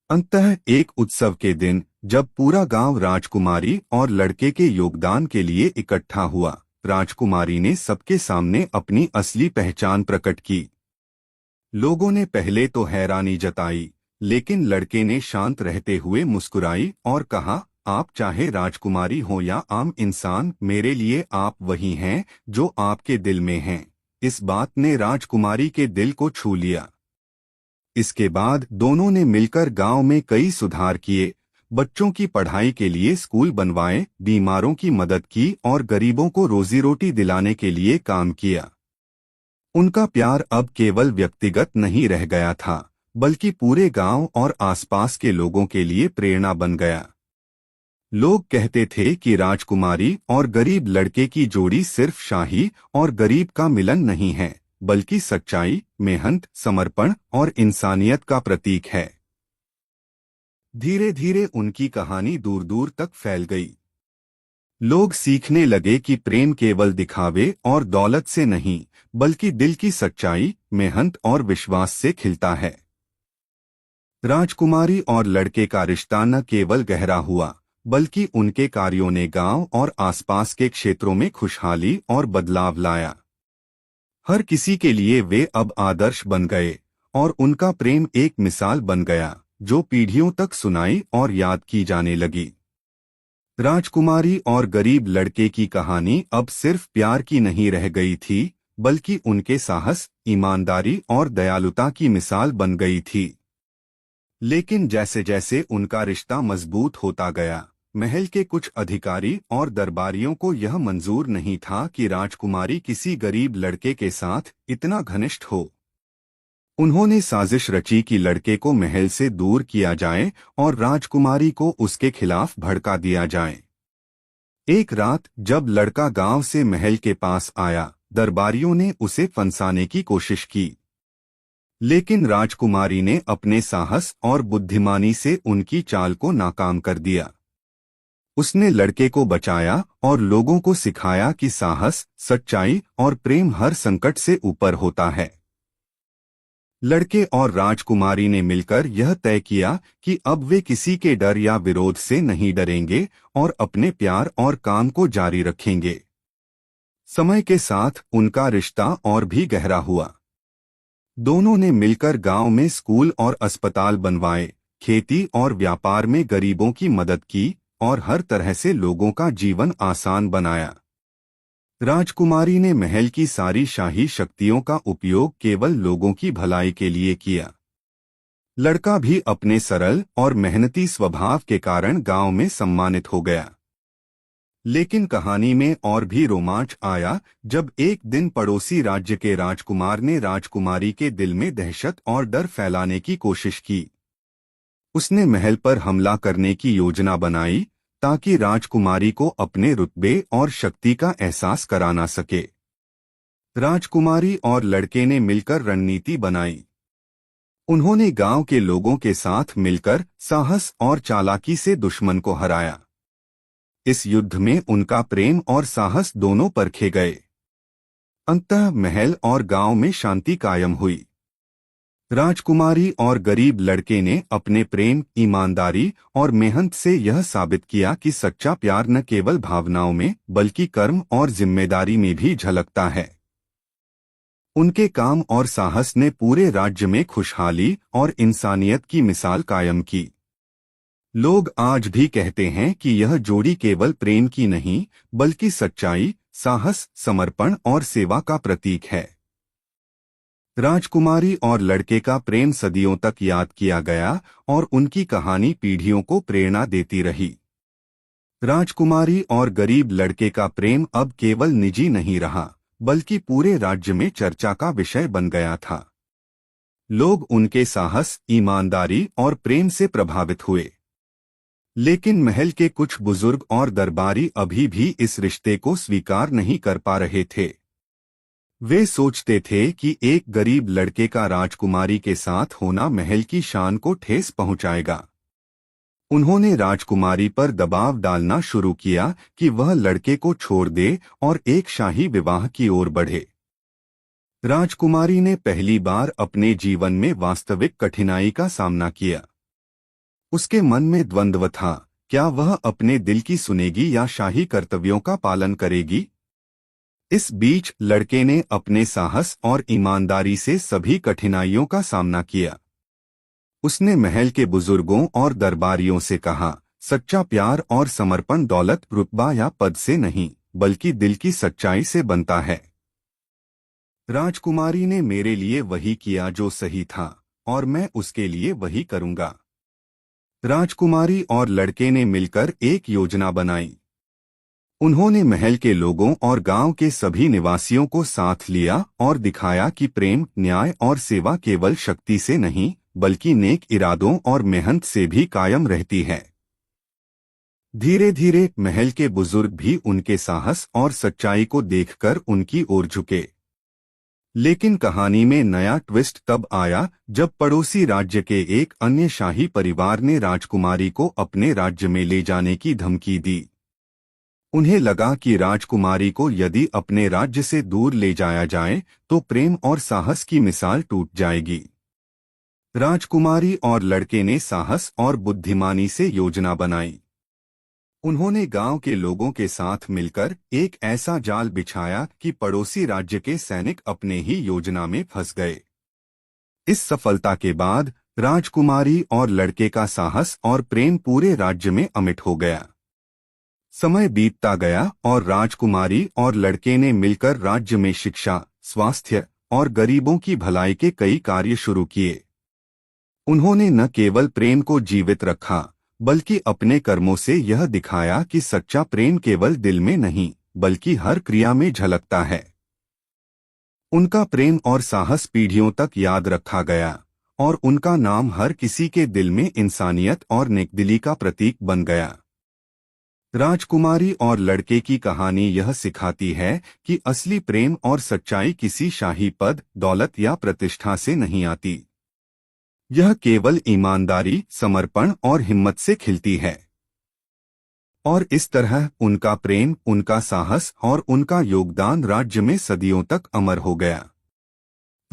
अंततः एक उत्सव के दिन जब पूरा गांव राजकुमारी और लड़के के योगदान के लिए इकट्ठा हुआ, राजकुमारी ने सबके सामने अपनी असली पहचान प्रकट की। लोगों ने पहले तो हैरानी जताई, लेकिन लड़के ने शांत रहते हुए मुस्कुराई और कहा, आप चाहे राजकुमारी हो या आम इंसान, मेरे लिए आप वही हैं जो आपके दिल में हैं। इस बात ने राजकुमारी के दिल को छू लिया। इसके बाद दोनों ने मिलकर गांव में कई सुधार किए, बच्चों की पढ़ाई के लिए स्कूल बनवाए, बीमारों की मदद की और गरीबों को रोजी रोटी दिलाने के लिए काम किया। उनका प्यार अब केवल व्यक्तिगत नहीं रह गया था, बल्कि पूरे गांव और आसपास के लोगों के लिए प्रेरणा बन गया। लोग कहते थे कि राजकुमारी और गरीब लड़के की जोड़ी सिर्फ शाही और गरीब का मिलन नहीं है, बल्कि सच्चाई, मेहनत, समर्पण और इंसानियत का प्रतीक है। धीरे धीरे उनकी कहानी दूर दूर तक फैल गई। लोग सीखने लगे कि प्रेम केवल दिखावे और दौलत से नहीं, बल्कि दिल की सच्चाई, मेहनत और विश्वास से खिलता है। राजकुमारी और लड़के का रिश्ता न केवल गहरा हुआ, बल्कि उनके कार्यों ने गांव और आसपास के क्षेत्रों में खुशहाली और बदलाव लाया। हर किसी के लिए वे अब आदर्श बन गए और उनका प्रेम एक मिसाल बन गया जो पीढ़ियों तक सुनाई और याद की जाने लगी। राजकुमारी और गरीब लड़के की कहानी अब सिर्फ प्यार की नहीं रह गई थी, बल्कि उनके साहस, ईमानदारी और दयालुता की मिसाल बन गई थी। लेकिन जैसे जैसे उनका रिश्ता मजबूत होता गया, महल के कुछ अधिकारी और दरबारियों को यह मंजूर नहीं था कि राजकुमारी किसी गरीब लड़के के साथ इतना घनिष्ठ हो। उन्होंने साजिश रची कि लड़के को महल से दूर किया जाए और राजकुमारी को उसके खिलाफ भड़का दिया जाए। एक रात जब लड़का गांव से महल के पास आया, दरबारियों ने उसे फंसाने की कोशिश की, लेकिन राजकुमारी ने अपने साहस और बुद्धिमानी से उनकी चाल को नाकाम कर दिया। उसने लड़के को बचाया और लोगों को सिखाया कि साहस, सच्चाई और प्रेम हर संकट से ऊपर होता है। लड़के और राजकुमारी ने मिलकर यह तय किया कि अब वे किसी के डर या विरोध से नहीं डरेंगे और अपने प्यार और काम को जारी रखेंगे। समय के साथ उनका रिश्ता और भी गहरा हुआ। दोनों ने मिलकर गांव में स्कूल और अस्पताल बनवाए, खेती और व्यापार में गरीबों की मदद की और हर तरह से लोगों का जीवन आसान बनाया। राजकुमारी ने महल की सारी शाही शक्तियों का उपयोग केवल लोगों की भलाई के लिए किया। लड़का भी अपने सरल और मेहनती स्वभाव के कारण गांव में सम्मानित हो गया। लेकिन कहानी में और भी रोमांच आया जब एक दिन पड़ोसी राज्य के राजकुमार ने राजकुमारी के दिल में दहशत और डर फैलाने की कोशिश की। उसने महल पर हमला करने की योजना बनाई ताकि राजकुमारी को अपने रुतबे और शक्ति का एहसास करा ना सके। राजकुमारी और लड़के ने मिलकर रणनीति बनाई। उन्होंने गांव के लोगों के साथ मिलकर साहस और चालाकी से दुश्मन को हराया। इस युद्ध में उनका प्रेम और साहस दोनों परखे गए। अंततः महल और गांव में शांति कायम हुई। राजकुमारी और गरीब लड़के ने अपने प्रेम, ईमानदारी और मेहनत से यह साबित किया कि सच्चा प्यार न केवल भावनाओं में बल्कि कर्म और जिम्मेदारी में भी झलकता है। उनके काम और साहस ने पूरे राज्य में खुशहाली और इंसानियत की मिसाल कायम की। लोग आज भी कहते हैं कि यह जोड़ी केवल प्रेम की नहीं, बल्कि सच्चाई, साहस, समर्पण और सेवा का प्रतीक है। राजकुमारी और लड़के का प्रेम सदियों तक याद किया गया और उनकी कहानी पीढ़ियों को प्रेरणा देती रही। राजकुमारी और गरीब लड़के का प्रेम अब केवल निजी नहीं रहा, बल्कि पूरे राज्य में चर्चा का विषय बन गया था। लोग उनके साहस, ईमानदारी और प्रेम से प्रभावित हुए। लेकिन महल के कुछ बुजुर्ग और दरबारी अभी भी इस रिश्ते को स्वीकार नहीं कर पा रहे थे। वे सोचते थे कि एक गरीब लड़के का राजकुमारी के साथ होना महल की शान को ठेस पहुंचाएगा। उन्होंने राजकुमारी पर दबाव डालना शुरू किया कि वह लड़के को छोड़ दे और एक शाही विवाह की ओर बढ़े। राजकुमारी ने पहली बार अपने जीवन में वास्तविक कठिनाई का सामना किया। उसके मन में द्वंद्व था, क्या वह अपने दिल की सुनेगी या शाही कर्तव्यों का पालन करेगी। इस बीच लड़के ने अपने साहस और ईमानदारी से सभी कठिनाइयों का सामना किया। उसने महल के बुजुर्गों और दरबारियों से कहा, सच्चा प्यार और समर्पण दौलत, रुतबा या पद से नहीं, बल्कि दिल की सच्चाई से बनता है। राजकुमारी ने मेरे लिए वही किया जो सही था और मैं उसके लिए वही करूंगा। राजकुमारी और लड़के ने मिलकर एक योजना बनाई। उन्होंने महल के लोगों और गांव के सभी निवासियों को साथ लिया और दिखाया कि प्रेम, न्याय और सेवा केवल शक्ति से नहीं, बल्कि नेक इरादों और मेहनत से भी कायम रहती है। धीरे धीरे महल के बुजुर्ग भी उनके साहस और सच्चाई को देखकर उनकी ओर झुके। लेकिन कहानी में नया ट्विस्ट तब आया जब पड़ोसी राज्य के एक अन्य शाही परिवार ने राजकुमारी को अपने राज्य में ले जाने की धमकी दी। उन्हें लगा कि राजकुमारी को यदि अपने राज्य से दूर ले जाया जाए तो प्रेम और साहस की मिसाल टूट जाएगी। राजकुमारी और लड़के ने साहस और बुद्धिमानी से योजना बनाई। उन्होंने गांव के लोगों के साथ मिलकर एक ऐसा जाल बिछाया कि पड़ोसी राज्य के सैनिक अपने ही योजना में फंस गए। इस सफलता के बाद राजकुमारी और लड़के का साहस और प्रेम पूरे राज्य में अमिट हो गया। समय बीतता गया और राजकुमारी और लड़के ने मिलकर राज्य में शिक्षा, स्वास्थ्य और गरीबों की भलाई के कई कार्य शुरू किए। उन्होंने न केवल प्रेम को जीवित रखा, बल्कि अपने कर्मों से यह दिखाया कि सच्चा प्रेम केवल दिल में नहीं, बल्कि हर क्रिया में झलकता है। उनका प्रेम और साहस पीढ़ियों तक याद रखा गया, और उनका नाम हर किसी के दिल में इंसानियत और नेकदिली का प्रतीक बन गया। राजकुमारी और लड़के की कहानी यह सिखाती है कि असली प्रेम और सच्चाई किसी शाही पद, दौलत या प्रतिष्ठा से नहीं आती। यह केवल ईमानदारी, समर्पण और हिम्मत से खिलती है। और इस तरह उनका प्रेम, उनका साहस और उनका योगदान राज्य में सदियों तक अमर हो गया।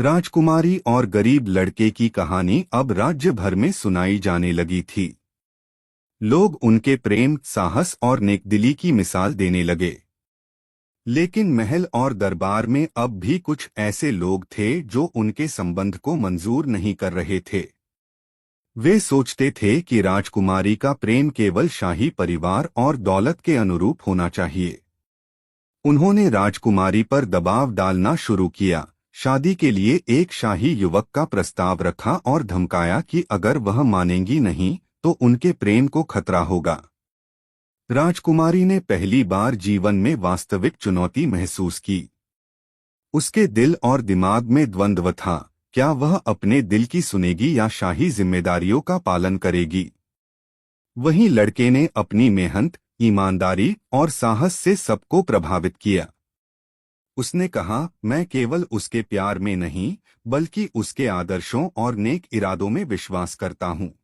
राजकुमारी और गरीब लड़के की कहानी अब राज्य भर में सुनाई जाने लगी थी। लोग उनके प्रेम, साहस और नेकदिली की मिसाल देने लगे। लेकिन महल और दरबार में अब भी कुछ ऐसे लोग थे जो उनके संबंध को मंजूर नहीं कर रहे थे। वे सोचते थे कि राजकुमारी का प्रेम केवल शाही परिवार और दौलत के अनुरूप होना चाहिए। उन्होंने राजकुमारी पर दबाव डालना शुरू किया, शादी के लिए एक शाही युवक का प्रस्ताव रखा और धमकाया कि अगर वह मानेंगी नहीं तो उनके प्रेम को खतरा होगा। राजकुमारी ने पहली बार जीवन में वास्तविक चुनौती महसूस की। उसके दिल और दिमाग में द्वंद्व था, क्या वह अपने दिल की सुनेगी या शाही जिम्मेदारियों का पालन करेगी। वहीं लड़के ने अपनी मेहनत, ईमानदारी और साहस से सबको प्रभावित किया। उसने कहा, मैं केवल उसके प्यार में नहीं, बल्कि उसके आदर्शों और नेक इरादों में विश्वास करता हूँ।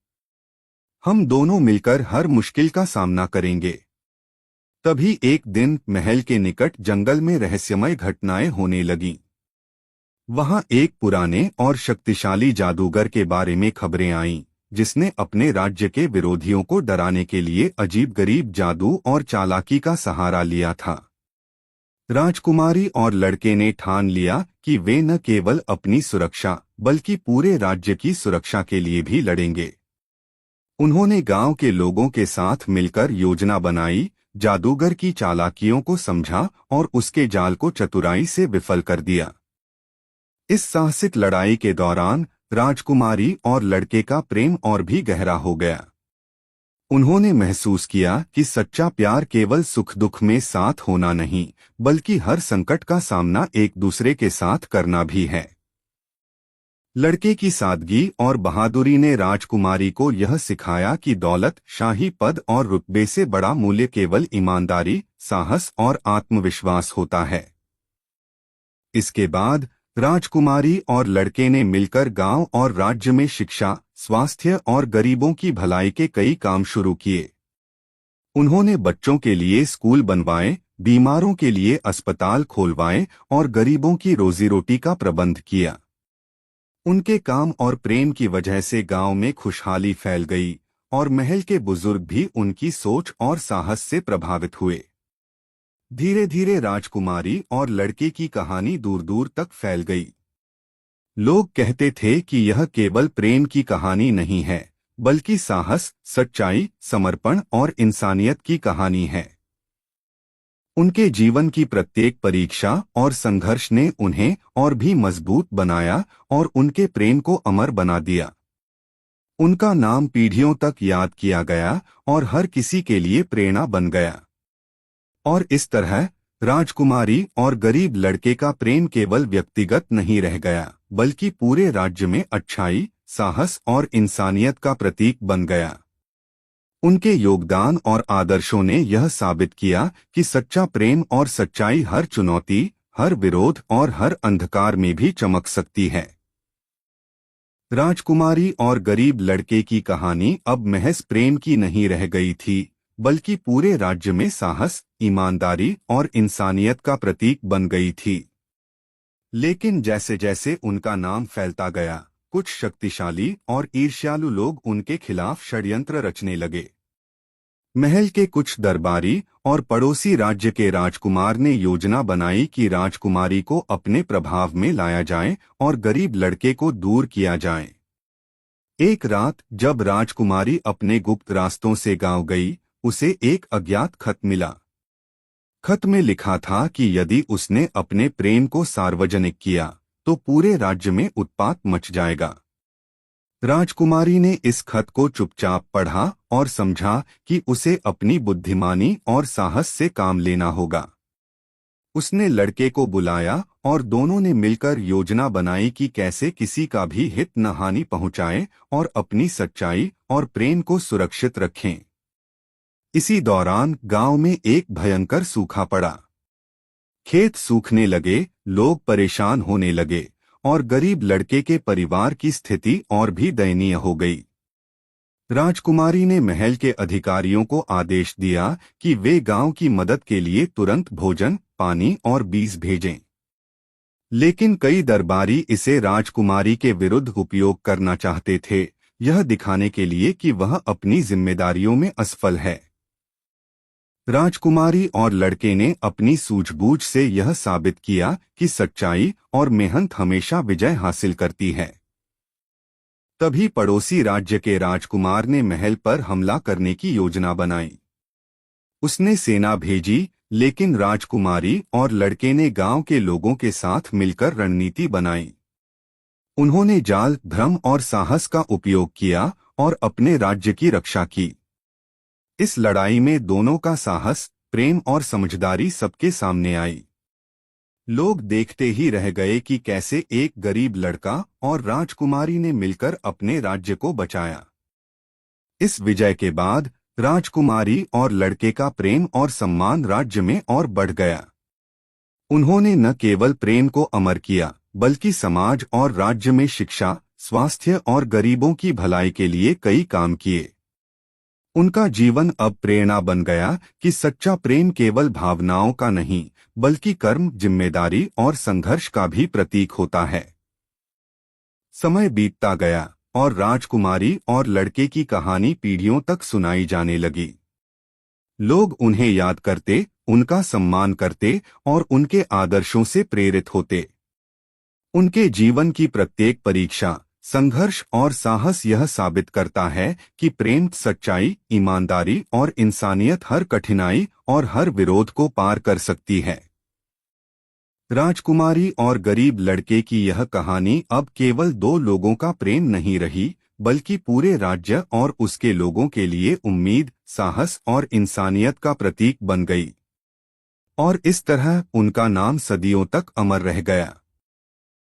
हम दोनों मिलकर हर मुश्किल का सामना करेंगे। तभी एक दिन महल के निकट जंगल में रहस्यमय घटनाएं होने लगीं। वहां एक पुराने और शक्तिशाली जादूगर के बारे में खबरें आईं, जिसने अपने राज्य के विरोधियों को डराने के लिए अजीब-गरीब जादू और चालाकी का सहारा लिया था। राजकुमारी और लड़के ने ठान लिया कि वे न केवल अपनी सुरक्षा, बल्कि पूरे राज्य की सुरक्षा के लिए भी लड़ेंगे। उन्होंने गांव के लोगों के साथ मिलकर योजना बनाई, जादूगर की चालाकियों को समझा और उसके जाल को चतुराई से विफल कर दिया। इस साहसिक लड़ाई के दौरान राजकुमारी और लड़के का प्रेम और भी गहरा हो गया। उन्होंने महसूस किया कि सच्चा प्यार केवल सुख दुख में साथ होना नहीं, बल्कि हर संकट का सामना एक दूसरे के साथ करना भी है। लड़के की सादगी और बहादुरी ने राजकुमारी को यह सिखाया कि दौलत, शाही पद और रुतबे से बड़ा मूल्य केवल ईमानदारी, साहस और आत्मविश्वास होता है। इसके बाद राजकुमारी और लड़के ने मिलकर गांव और राज्य में शिक्षा, स्वास्थ्य और गरीबों की भलाई के कई काम शुरू किए। उन्होंने बच्चों के लिए स्कूल बनवाए, बीमारों के लिए अस्पताल खोलवाए और गरीबों की रोजी रोटी का प्रबंध किया। उनके काम और प्रेम की वजह से गांव में खुशहाली फैल गई और महल के बुजुर्ग भी उनकी सोच और साहस से प्रभावित हुए। धीरे धीरे राजकुमारी और लड़के की कहानी दूर दूर तक फैल गई। लोग कहते थे कि यह केवल प्रेम की कहानी नहीं है, बल्कि साहस, सच्चाई, समर्पण और इंसानियत की कहानी है। उनके जीवन की प्रत्येक परीक्षा और संघर्ष ने उन्हें और भी मजबूत बनाया और उनके प्रेम को अमर बना दिया। उनका नाम पीढ़ियों तक याद किया गया और हर किसी के लिए प्रेरणा बन गया। और इस तरह राजकुमारी और गरीब लड़के का प्रेम केवल व्यक्तिगत नहीं रह गया, बल्कि पूरे राज्य में अच्छाई, साहस और इंसानियत का प्रतीक बन गया। उनके योगदान और आदर्शों ने यह साबित किया कि सच्चा प्रेम और सच्चाई हर चुनौती, हर विरोध और हर अंधकार में भी चमक सकती है। राजकुमारी और गरीब लड़के की कहानी अब महज प्रेम की नहीं रह गई थी, बल्कि पूरे राज्य में साहस, ईमानदारी और इंसानियत का प्रतीक बन गई थी। लेकिन जैसे जैसे उनका नाम फैलता गया, कुछ शक्तिशाली और ईर्ष्यालु लोग उनके खिलाफ षड्यंत्र रचने लगे। महल के कुछ दरबारी और पड़ोसी राज्य के राजकुमार ने योजना बनाई कि राजकुमारी को अपने प्रभाव में लाया जाए और गरीब लड़के को दूर किया जाए। एक रात जब राजकुमारी अपने गुप्त रास्तों से गांव गई, उसे एक अज्ञात खत मिला। खत में लिखा था कि यदि उसने अपने प्रेम को सार्वजनिक किया तो पूरे राज्य में उत्पात मच जाएगा। राजकुमारी ने इस खत को चुपचाप पढ़ा और समझा कि उसे अपनी बुद्धिमानी और साहस से काम लेना होगा। उसने लड़के को बुलाया और दोनों ने मिलकर योजना बनाई कि कैसे किसी का भी हित न हानि पहुंचाएं और अपनी सच्चाई और प्रेम को सुरक्षित रखें। इसी दौरान गांव में एक भयंकर सूखा पड़ा। खेत सूखने लगे, लोग परेशान होने लगे और गरीब लड़के के परिवार की स्थिति और भी दयनीय हो गई। राजकुमारी ने महल के अधिकारियों को आदेश दिया कि वे गांव की मदद के लिए तुरंत भोजन, पानी और बीज भेजें। लेकिन कई दरबारी इसे राजकुमारी के विरुद्ध उपयोग करना चाहते थे, यह दिखाने के लिए कि वह अपनी जिम्मेदारियों में असफल है। राजकुमारी और लड़के ने अपनी सूझबूझ से यह साबित किया कि सच्चाई और मेहनत हमेशा विजय हासिल करती है। तभी पड़ोसी राज्य के राजकुमार ने महल पर हमला करने की योजना बनाई। उसने सेना भेजी, लेकिन राजकुमारी और लड़के ने गांव के लोगों के साथ मिलकर रणनीति बनाई। उन्होंने जाल, भ्रम और साहस का उपयोग किया और अपने राज्य की रक्षा की। इस लड़ाई में दोनों का साहस, प्रेम और समझदारी सबके सामने आई। लोग देखते ही रह गए कि कैसे एक गरीब लड़का और राजकुमारी ने मिलकर अपने राज्य को बचाया। इस विजय के बाद राजकुमारी और लड़के का प्रेम और सम्मान राज्य में और बढ़ गया। उन्होंने न केवल प्रेम को अमर किया, बल्कि समाज और राज्य में शिक्षा, स्वास्थ्य और गरीबों की भलाई के लिए कई काम किए। उनका जीवन अब प्रेरणा बन गया कि सच्चा प्रेम केवल भावनाओं का नहीं, बल्कि कर्म, जिम्मेदारी और संघर्ष का भी प्रतीक होता है। समय बीतता गया और राजकुमारी और लड़के की कहानी पीढ़ियों तक सुनाई जाने लगी। लोग उन्हें याद करते, उनका सम्मान करते और उनके आदर्शों से प्रेरित होते। उनके जीवन की प्रत्येक परीक्षा, संघर्ष और साहस यह साबित करता है कि प्रेम, सच्चाई, ईमानदारी और इंसानियत हर कठिनाई और हर विरोध को पार कर सकती है। राजकुमारी और गरीब लड़के की यह कहानी अब केवल दो लोगों का प्रेम नहीं रही, बल्कि पूरे राज्य और उसके लोगों के लिए उम्मीद, साहस और इंसानियत का प्रतीक बन गई। और इस तरह उनका नाम सदियों तक अमर रह गया।